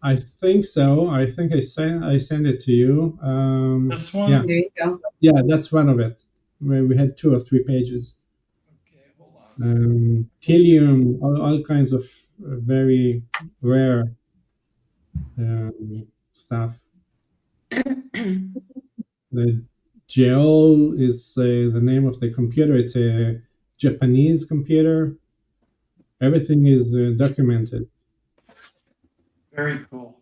I think so. I think I sent it to you. This one? Yeah. There you go. Yeah, that's one of it. Where we had 2 or 3 pages. Okay, hold on. Helium, all kinds of very rare stuff. The Geo is the name of the computer. It's a Japanese computer. Everything is documented. Very cool.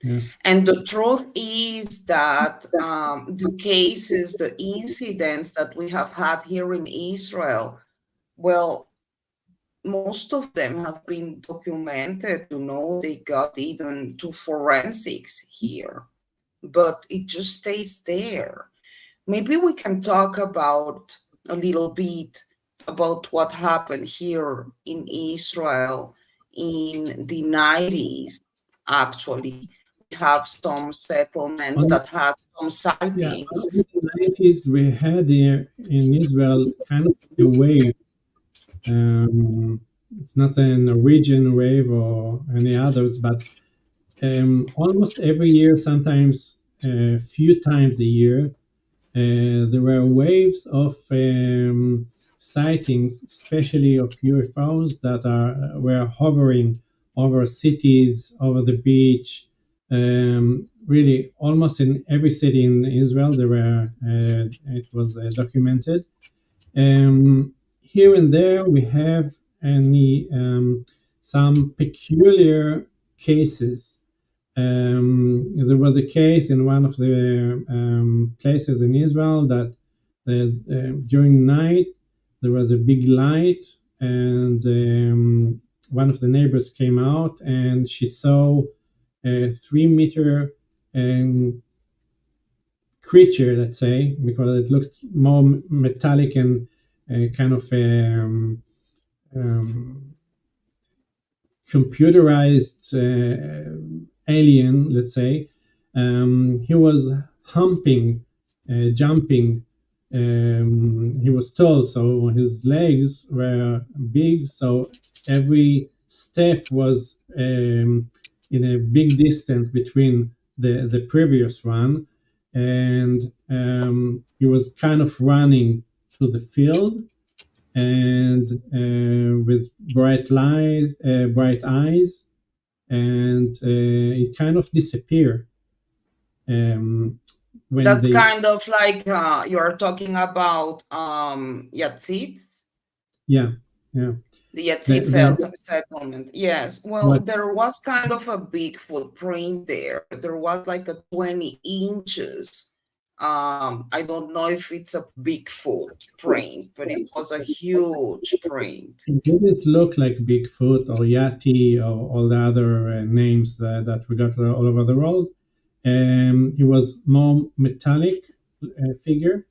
Yeah. And the truth is that the cases, the incidents that we have had here in Israel, well, most of them have been documented, you know, they got even to forensics here, but it just stays there. Maybe we can talk about a little bit about what happened here in Israel in the 90s. Actually, we have some settlements that had some sightings. Yeah, in the 90s, we had here in Israel kind of a wave. It's not a Norwegian wave or any others, but almost every year, sometimes a few times a year, there were waves of sightings, especially of UFOs that were hovering over cities, over the beach. Really, almost in every city in Israel, it was documented. Here and there, we have some peculiar cases. There was a case in one of the places in Israel that during night there was a big light, and one of the neighbors came out and she saw a 3-meter creature, let's say, because it looked more metallic and kind of computerized alien, let's say. He was humping, jumping. He was tall, so his legs were big, so every step was in a big distance between the previous one, and he was kind of running through the field, and with bright eyes, and it kind of disappeared. That's kind of like you're talking about Yazidis. Yeah. The Yazid settlement. Yes. Well, there was kind of a big footprint there. There was like a 20 inches. I don't know if it's a big footprint, but it was a huge print. It didn't look like Bigfoot or Yeti or all the other names that we got all over the world. He was more metallic figure.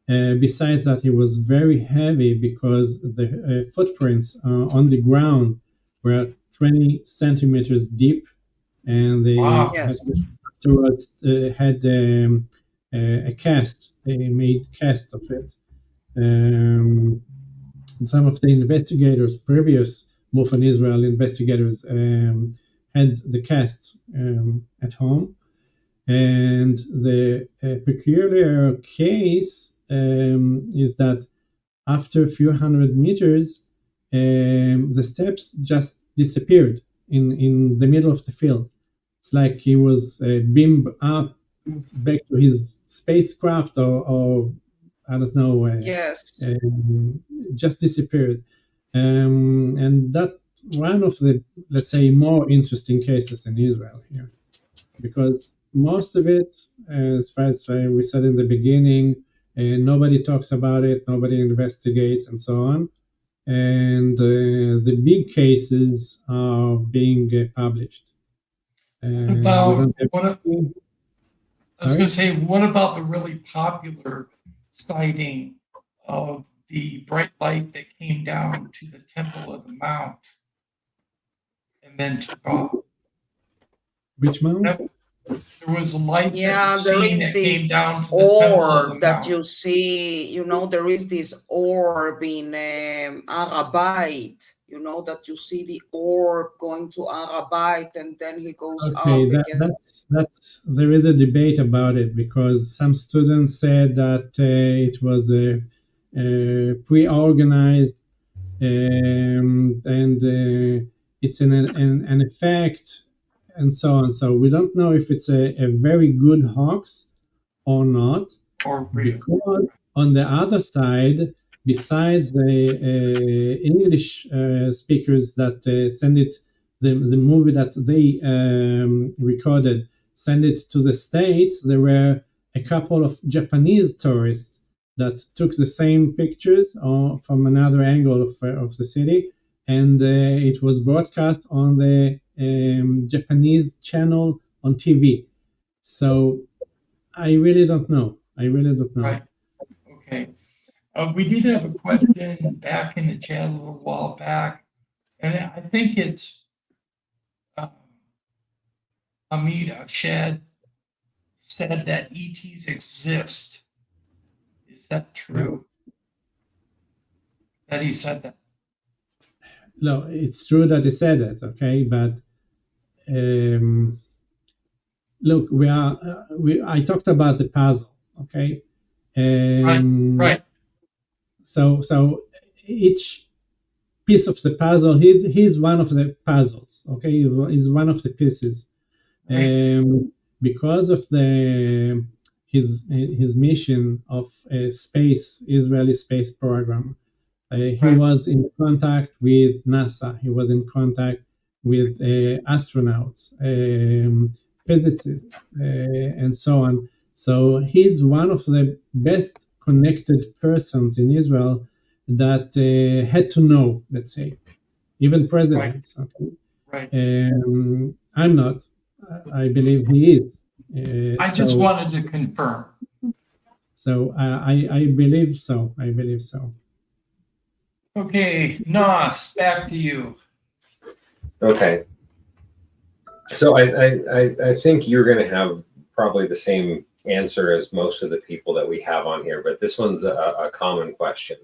Besides that, he was very heavy because the footprints on the ground were 20 centimeters deep, and they Wow. Yes. had a cast. They made cast of it. Some of the investigators, previous MUFON Israel investigators, had the cast at home. And the peculiar case is that after a few hundred meters, the steps just disappeared in the middle of the field. It's like he was beamed up back to his spacecraft, or I don't know, Yes. just disappeared. And that one of the, let's say, more interesting cases in Israel here, because most of it, as far as we said in the beginning, nobody talks about it, nobody investigates, and so on. And the big cases are being published. About I was Sorry? going to say, what about the really popular sighting of the bright light that came down to the Temple of the Mount and then took off? Which mount? There was a light that Yeah, was there seen is that came this down to the Temple of the orb that Mount. you see, there is this orb in Arabite, that you see the orb going to Arabite and then he goes Okay, up again. that's there is a debate about it, because some students said that it was a pre-organized and it's an effect and so on. So we don't know if it's a very good hoax or not, Or real. because on the other side, besides the English speakers that send it, the movie that they recorded, send it to the States, there were a couple of Japanese tourists that took the same pictures from another angle of the city, and it was broadcast on the Japanese channel on TV. So I really don't know. Right. Okay. We did have a question back in the chat a little while back, and I think it's Hamid Ashad said that ETs exist. Is that true? That he said that? No, it's true that he said it, okay, but look, I talked about the puzzle, okay? Right. So each piece of the puzzle, he's one of the puzzles, okay? He's one of the pieces. Because of his mission of Israeli space program, he was in contact with NASA. He was in contact with astronauts, physicists, and so on. So he's one of the best connected persons in Israel that had to know, let's say, even presidents. Okay? Right. I'm not. I believe he is. I just wanted to confirm. So I believe so. I believe so. Okay, Nas, back to you. Okay. So I think you're going to have probably the same answer as most of the people that we have on here, but this one's a common question,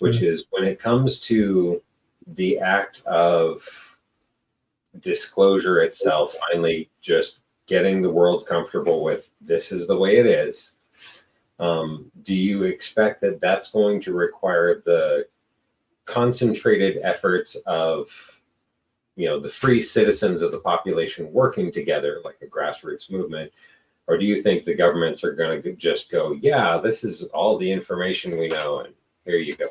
which is when it comes to the act of disclosure itself, finally just getting the world comfortable with this is the way it is. Do you expect that that's going to require the concentrated efforts of, the free citizens of the population working together like a grassroots movement? Or do you think the governments are going to just go, yeah, this is all the information we know, and here you go?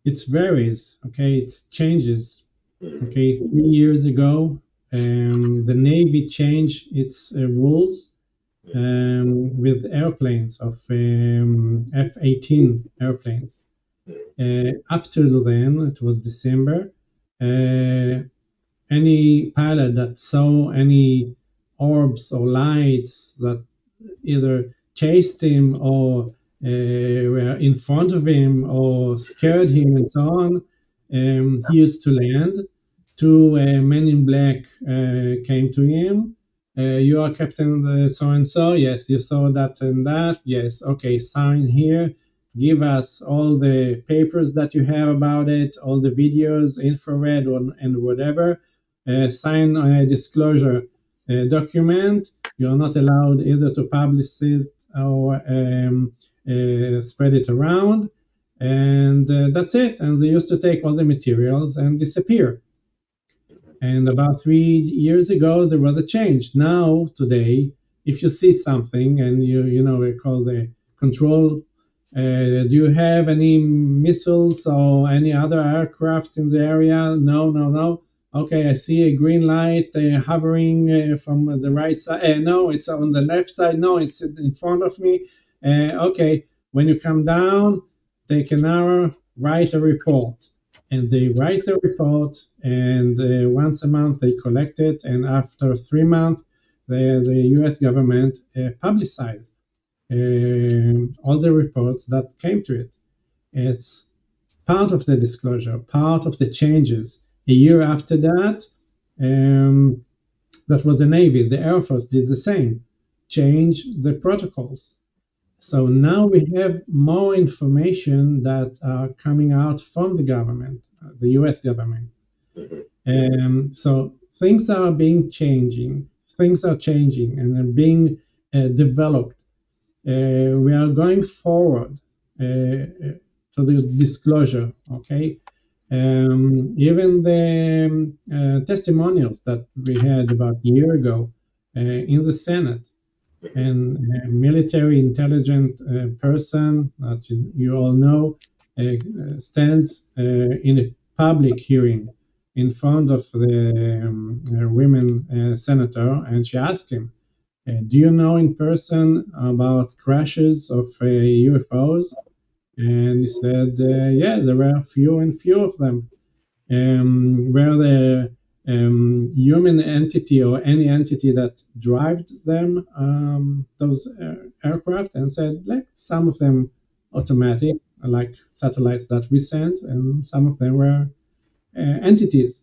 It varies, okay? It changes. Okay, 3 years ago, the Navy changed its rules with airplanes of F-18 airplanes. Up till then, it was December, any pilot that saw any orbs or lights that either chased him or were in front of him or scared him and so on, he used to land. Two men in black came to him. You are Captain so-and-so? Yes. You saw that and that? Yes. Okay, sign here. Give us all the papers that you have about it, all the videos, infrared and whatever. Sign a disclosure document. You're not allowed either to publish it or spread it around. And that's it. And they used to take all the materials and disappear. And about 3 years ago, there was a change. Now, today, if you see something and we call the control, do you have any missiles or any other aircraft in the area? No. Okay, I see a green light hovering from the right side. No, it's on the left side. No, it's in front of me. Okay, when you come down, take an hour, write a report. And they write a report, and once a month they collect it, and after 3 months, the U.S. government publicized all the reports that came to it. It's part of the disclosure, part of the changes. A year after that, that was the Navy. The Air Force did the same, change the protocols. So now we have more information that are coming out from the government, the U.S. government. So things are changing and are being developed. We are going forward to the disclosure, okay? Even the testimonials that we had about a year ago in the Senate, and a military intelligent person that you all know stands in a public hearing in front of the women senator, and she asked him, do you know in person about crashes of UFOs? And he said, yeah, there were few of them. Where the human entity or any entity that drives them, those aircraft, and said, like, some of them automatic, like satellites that we sent, and some of them were entities.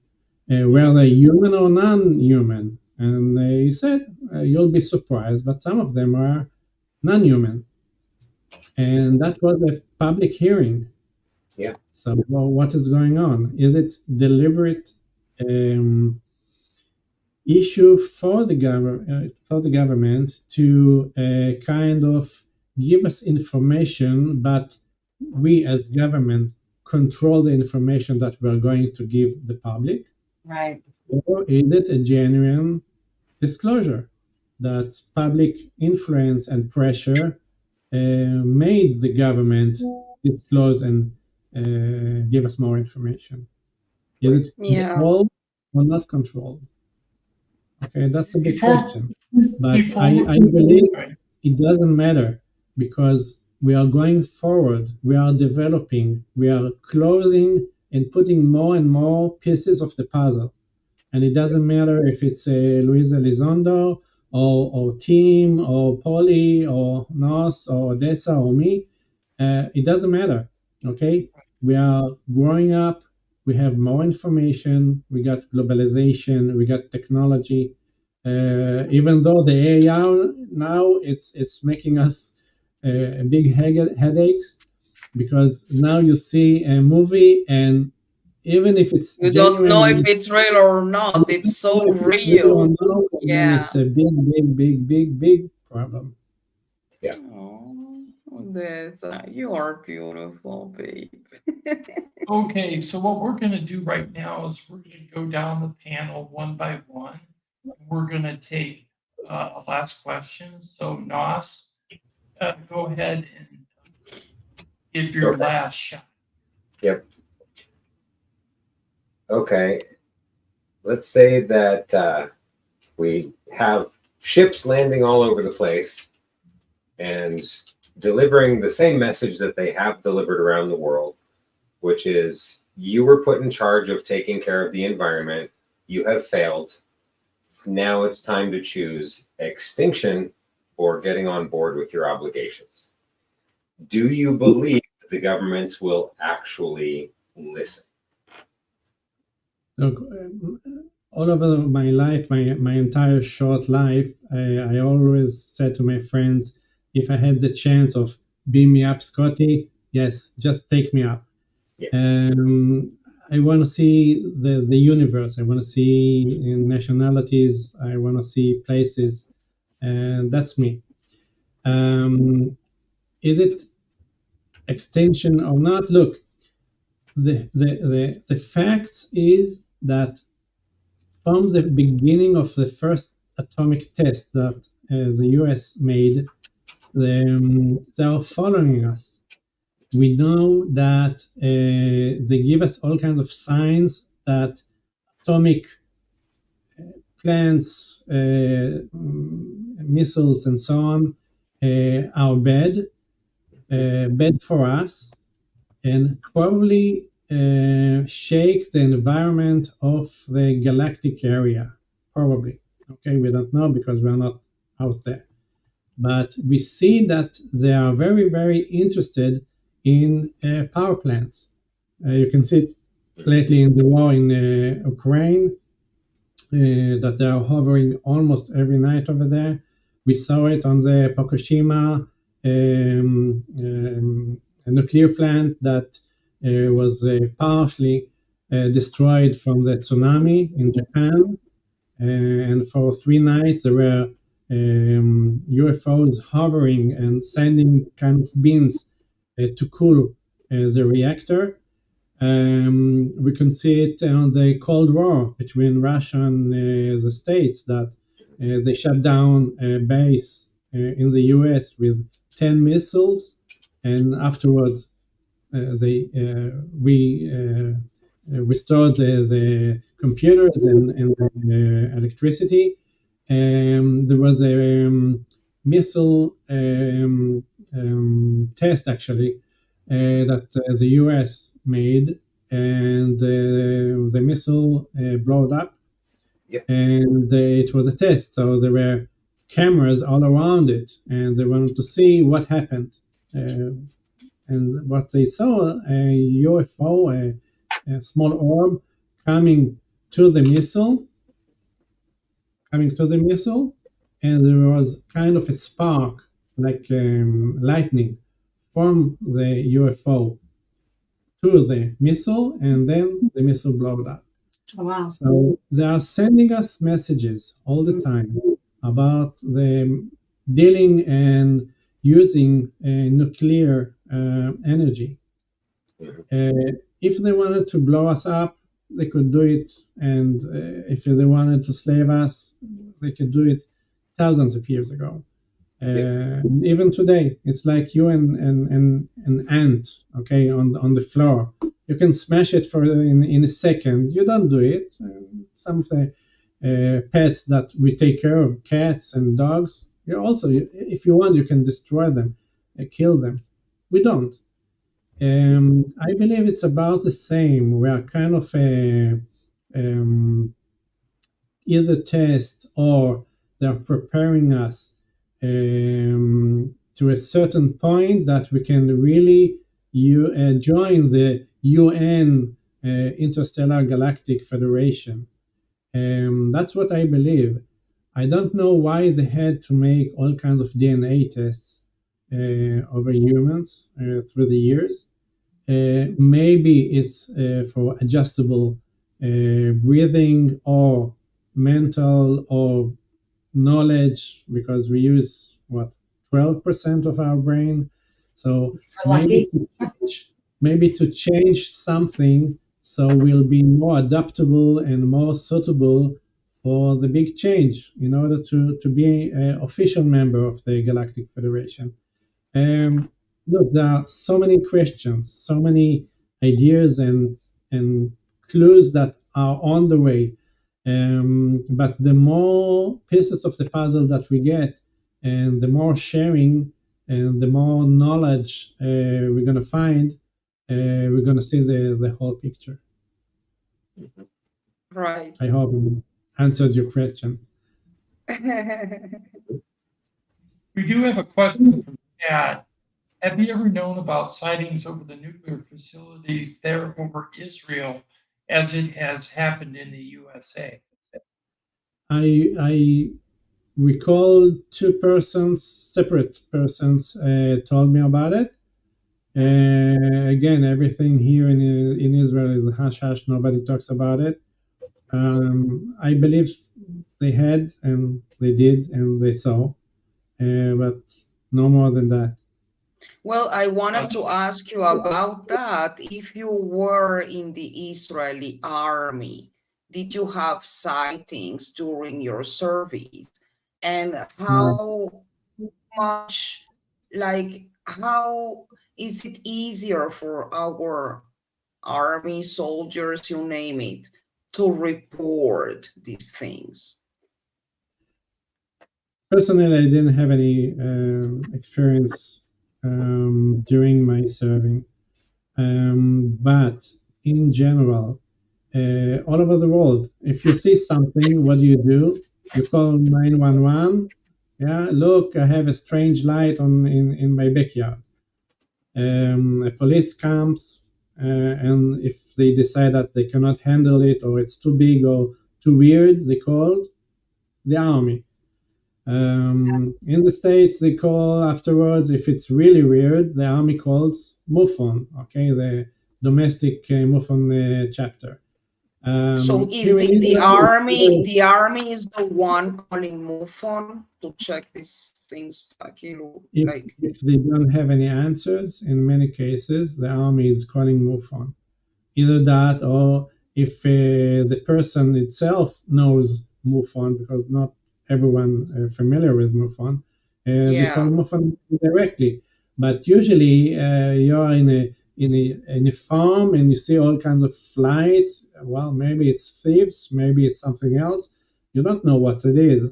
Were they human or non-human? And he said, you'll be surprised, but some of them are non-human. And that was a public hearing. Yeah. So what is going on? Is it deliberate issue for the government to kind of give us information, but we as government control the information that we're going to give the public? Right. Or is it a genuine disclosure that public influence and pressure made the government disclose and give us more information? Is it controlled or not controlled? Okay, that's a big question. But I believe it doesn't matter, because we are going forward, we are developing, we are closing and putting more and more pieces of the puzzle. And it doesn't matter if it's Luisa Elizondo or Tim or Polly or Nos or Odessa or me. It doesn't matter, okay? We are growing up, we have more information, we got globalization, we got technology. Even though the AI now it's making us big headaches, because now you see a movie, and even if it's you don't know if it's real or not, it's so real. Yeah, it's a big problem. Yeah. Oh, Odessa, you are beautiful, babe. Okay, so what we're going to do right now is we're going to go down the panel one by one. We're going to take last questions. So Nos, go ahead and give your last shot. Yep. Okay. Let's say that we have ships landing all over the place and delivering the same message that they have delivered around the world, which is, you were put in charge of taking care of the environment. You have failed. Now it's time to choose extinction or getting on board with your obligations. Do you believe the governments will actually listen? Look, all over my life, my entire short life, I always said to my friends, if I had the chance of beam me up, Scotty, yes, just take me up. Yeah. I want to see the universe. I want to see nationalities. I want to see places, and that's me. Is it extension or not? Look, the facts is that from the beginning of the first atomic test that the US made, they are following us. We know that they give us all kinds of signs that atomic plants, missiles, and so on are bad for us, and probably shake the environment of the galactic area. Probably. Okay, we don't know because we're not out there. But we see that they are very, very interested in power plants. You can see it lately in the war in Ukraine, that they are hovering almost every night over there. We saw it on the Fukushima a nuclear plant that was partially destroyed from the tsunami in Japan. And for 3 nights, there were UFOs hovering and sending kind of beams to cool the reactor. We can see it on the Cold War between Russia and the States, that they shut down a base in the US with 10 missiles, and afterwards they restored the computers and electricity. There was a missile test, actually, that the US made, and the missile blew up. Yep. And it was a test, so there were cameras all around it, and they wanted to see what happened. And what they saw, a UFO, a small orb coming to the missile, and there was kind of a spark, like lightning, from the UFO to the missile, and then the missile blew up. Oh, wow. So they are sending us messages all the time about the dealing and using nuclear energy. If they wanted to blow us up, they could do it, and if they wanted to slave us, they could do it thousands of years ago. Even today, it's like you and an ant, okay, on the floor. You can smash it in a second. You don't do it. Some of the pets that we take care of, cats and dogs, you also, if you want, you can destroy them, kill them. We don't. I believe it's about the same. We are kind of either test, or they're preparing us to a certain point that we can really join the UN Interstellar Galactic Federation. That's what I believe. I don't know why they had to make all kinds of DNA tests over humans through the years. Maybe it's for adjustable breathing or mental or knowledge, because we use 12% of our brain. So maybe to change something so we'll be more adaptable and more suitable for the big change in order to be an official member of the Galactic Federation. Look, there are so many questions, so many ideas and clues that are on the way. But the more pieces of the puzzle that we get, and the more sharing and the more knowledge we're going to find, we're going to see the whole picture. Right. I hope I answered your question. We do have a question from chat. Have you ever known about sightings over the nuclear facilities there over Israel as it has happened in the USA? I recall separate persons, told me about it. Again, everything here in Israel is hush hush. Nobody talks about it. I believe they had and they did and they saw, but no more than that. Well, I wanted to ask you about that. If you were in the Israeli army, did you have sightings during your service? And how much, how is it easier for our army soldiers, you name it, to report these things? Personally, I didn't have any experience during my serving, but in general, all over the world, if you see something, what do? You call 911. Yeah, look, I have a strange light in my backyard. A police comes, and if they decide that they cannot handle it or it's too big or too weird, they call the army. In the States, they call afterwards, if it's really weird, the army calls MUFON, okay, the domestic MUFON chapter. So is the army is the one calling MUFON to check these things? If they don't have any answers, in many cases, the army is calling MUFON. Either that, or if the person itself knows MUFON, because not everyone familiar with MUFON, they call MUFON directly. But usually, you're in a farm and you see all kinds of flights. Well, maybe it's thieves, maybe it's something else. You don't know what it is.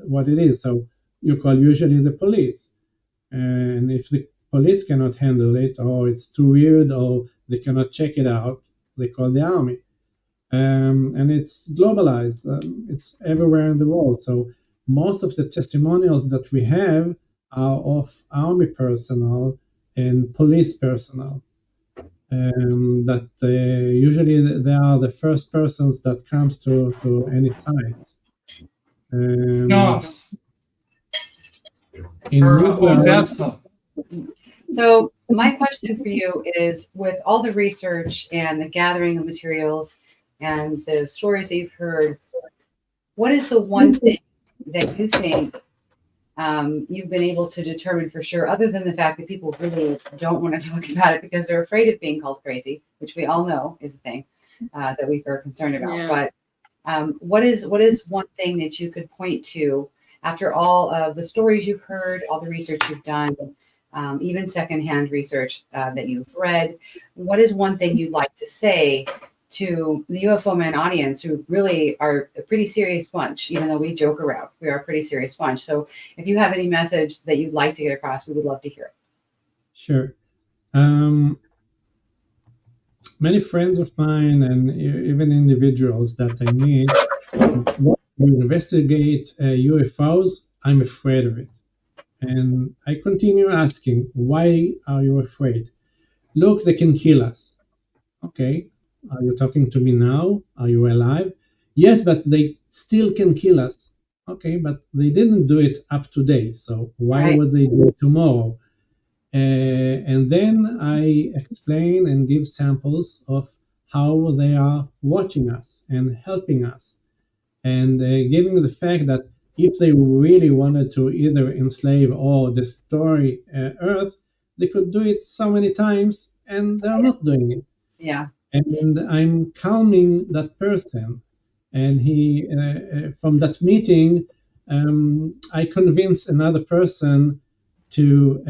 So you call usually the police. And if the police cannot handle it, or it's too weird, or they cannot check it out, they call the army. And it's globalized. It's everywhere in the world. So most of the testimonials that we have are of army personnel and police personnel. That usually they are the first persons that comes to any site. So my question for you is, with all the research and the gathering of materials and the stories that you've heard, what is the one thing that you think you've been able to determine for sure, other than the fact that people really don't want to talk about it because they're afraid of being called crazy, which we all know is a thing that we are concerned about. Yeah. But what is one thing that you could point to after all of the stories you've heard, all the research you've done, even secondhand research that you've read? What is one thing you'd like to say to the UFO Man audience, who really are a pretty serious bunch, even though we joke around? We are a pretty serious bunch. So if you have any message that you'd like to get across, we would love to hear it. Sure. Many friends of mine and even individuals that I meet want to investigate UFOs. I'm afraid of it. And I continue asking, why are you afraid? Look, they can kill us. Okay. Are you talking to me now? Are you alive? Yes, but they still can kill us. Okay, but they didn't do it up to date. So why would they do it tomorrow? And then I explain and give samples of how they are watching us and helping us. And giving the fact that if they really wanted to either enslave or destroy Earth, they could do it so many times, and they're not doing it. Yeah. And I'm calming that person. And he, from that meeting, I convinced another person to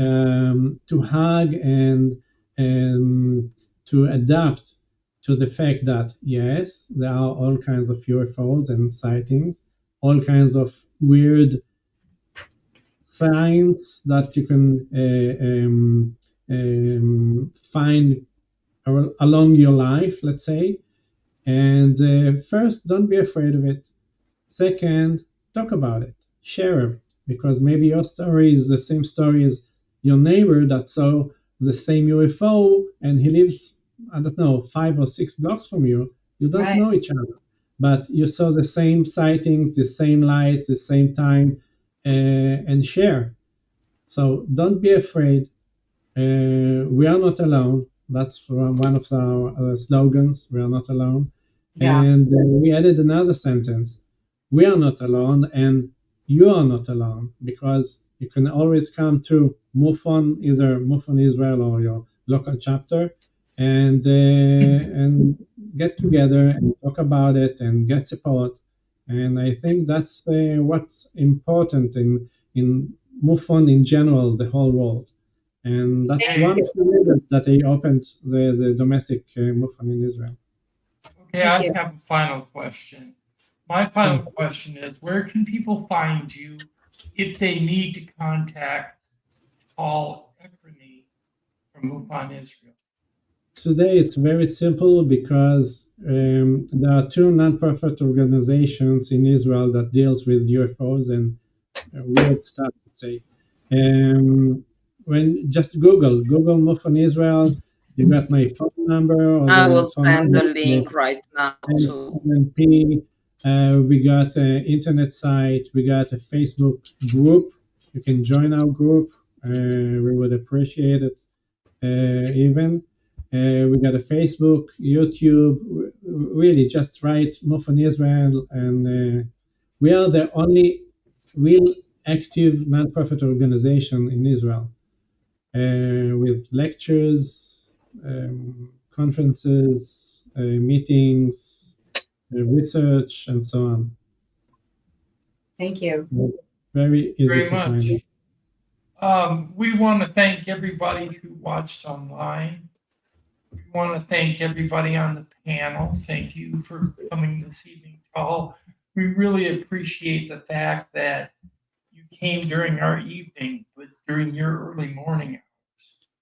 hug and to adapt to the fact that, yes, there are all kinds of UFOs and sightings, all kinds of weird signs that you can find along your life, let's say. And first, don't be afraid of it. Second, talk about it, share it, because maybe your story is the same story as your neighbor that saw the same UFO, and he lives, I don't know, 5 or 6 blocks from you, You don't Right. know each other, but you saw the same sightings, the same lights, the same time, and share. So don't be afraid. We are not alone. That's from one of our slogans. We are not alone. Yeah. And we added another sentence. We are not alone, and you are not alone, because you can always come to MUFON, either MUFON Israel or your local chapter, and get together and talk about it and get support. And I think that's what's important in MUFON in general, the whole world. And that's Okay. one of the reasons that they opened the domestic MUFON in Israel. Okay, Thank I you. have a final question. My final question is, where can people find you if they need to contact Paul Ekrony from MUFON Israel? Today it's very simple because there are two nonprofit organizations in Israel that deals with UFOs and weird stuff, let's say. When just Google MUFON Israel, you got my phone number or I the will phone send number. the link right now too. NP. We got an internet site. We got a Facebook group. You can join our group. We would appreciate it. Even we got a Facebook, YouTube. Really, just write MUFON Israel, and we are the only real active nonprofit organization in Israel with lectures, conferences, meetings, research, and so on. Thank you. Very easy Very to much. find. We want to thank everybody who watched online. We want to thank everybody on the panel. Thank you for coming this evening, Paul. We really appreciate the fact that you came during our evening, but during your early morning hours.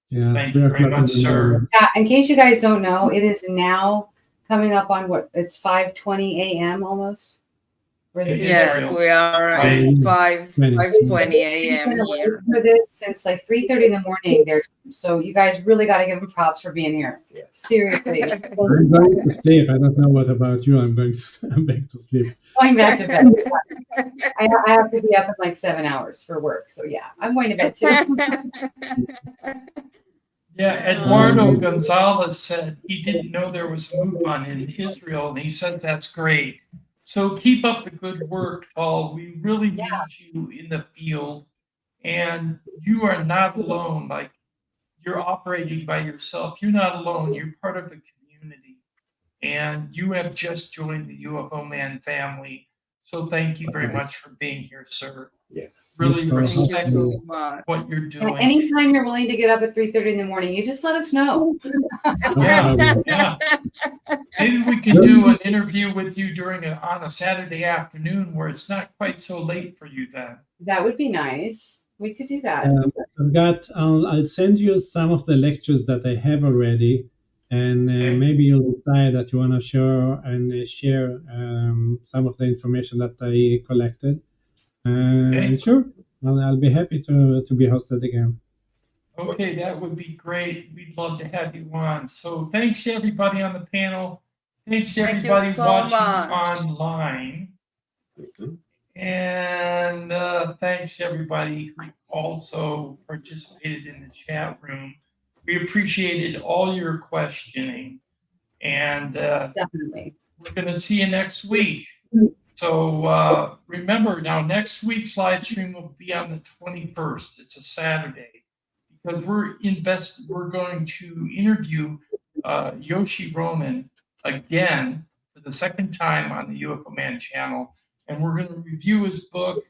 Yeah, Thank you very much, sir. Yeah, in case you guys don't know, it is now coming up on it's 5:20 a.m. almost. Or is it- Yes, Israel. we are Right. at 5:20 a.m. Been away here. for this since like 3:30 in the morning there. So you guys really got to give them props for being here. Yes. Seriously. I'm going to sleep. I don't know what about you. I'm back to sleep. Going back to bed. I have to be up in like 7 hours for work. So yeah, I'm going to bed too. Yeah, Eduardo Gonzalez said he didn't know there was a MUFON in Israel, and he said that's great. So keep up the good work, Paul. We really need you in the field, and you are not alone. Like, you're operating by yourself. You're not alone. You're part of a community, and you have just joined the UFO Man family. So thank you very much for being here, sir. Yes. Really Thank you respect so much. what you're And doing. anytime you're willing to get up at 3:30 in the morning, you just let us know. Yeah. Maybe we can do an interview with you on a Saturday afternoon where it's not quite so late for you then. That would be nice. We could do that. I'll send you some of the lectures that I have already, and Okay. maybe you'll decide that you want to share some of the information that I collected. Okay. And sure, I'll be happy to be hosted again. Okay, that would be great. We'd love to have you on. So thanks to everybody on the panel. Thanks to Thank you everybody so watching much. online. Mhm. And thanks to everybody who also participated in the chat room. We appreciated all your questioning. And Definitely. we're going to see you next week. So remember, now next week's live stream will be on the 21st. It's a Saturday, because we're going to interview Yoshi Ronan again for the second time on the UFO Man channel, and we're going to review his book,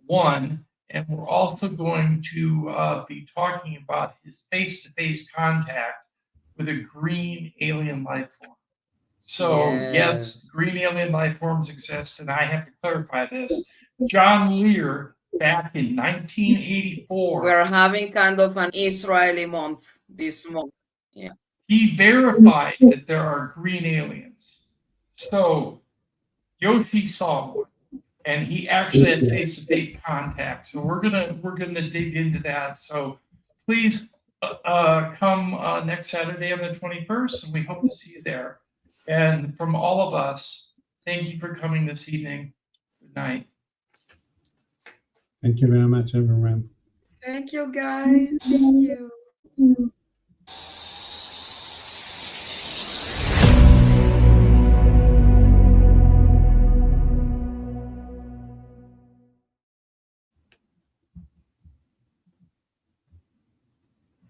One, and we're also going to be talking about his face-to-face contact with a green alien life form. So, yes, green alien life forms exist, and I have to clarify this. John Lear, back in 1984, We're having kind of an Israeli month this month. Yeah. he verified that there are green aliens. So, Yoshi saw one, and he actually had face-to-face contact. So we're gonna dig into that. So please come next Saturday on the 21st, and we hope to see you there. And from all of us, thank you for coming this evening. Good night. Thank you very much, everyone. Thank you, guys. Thank you.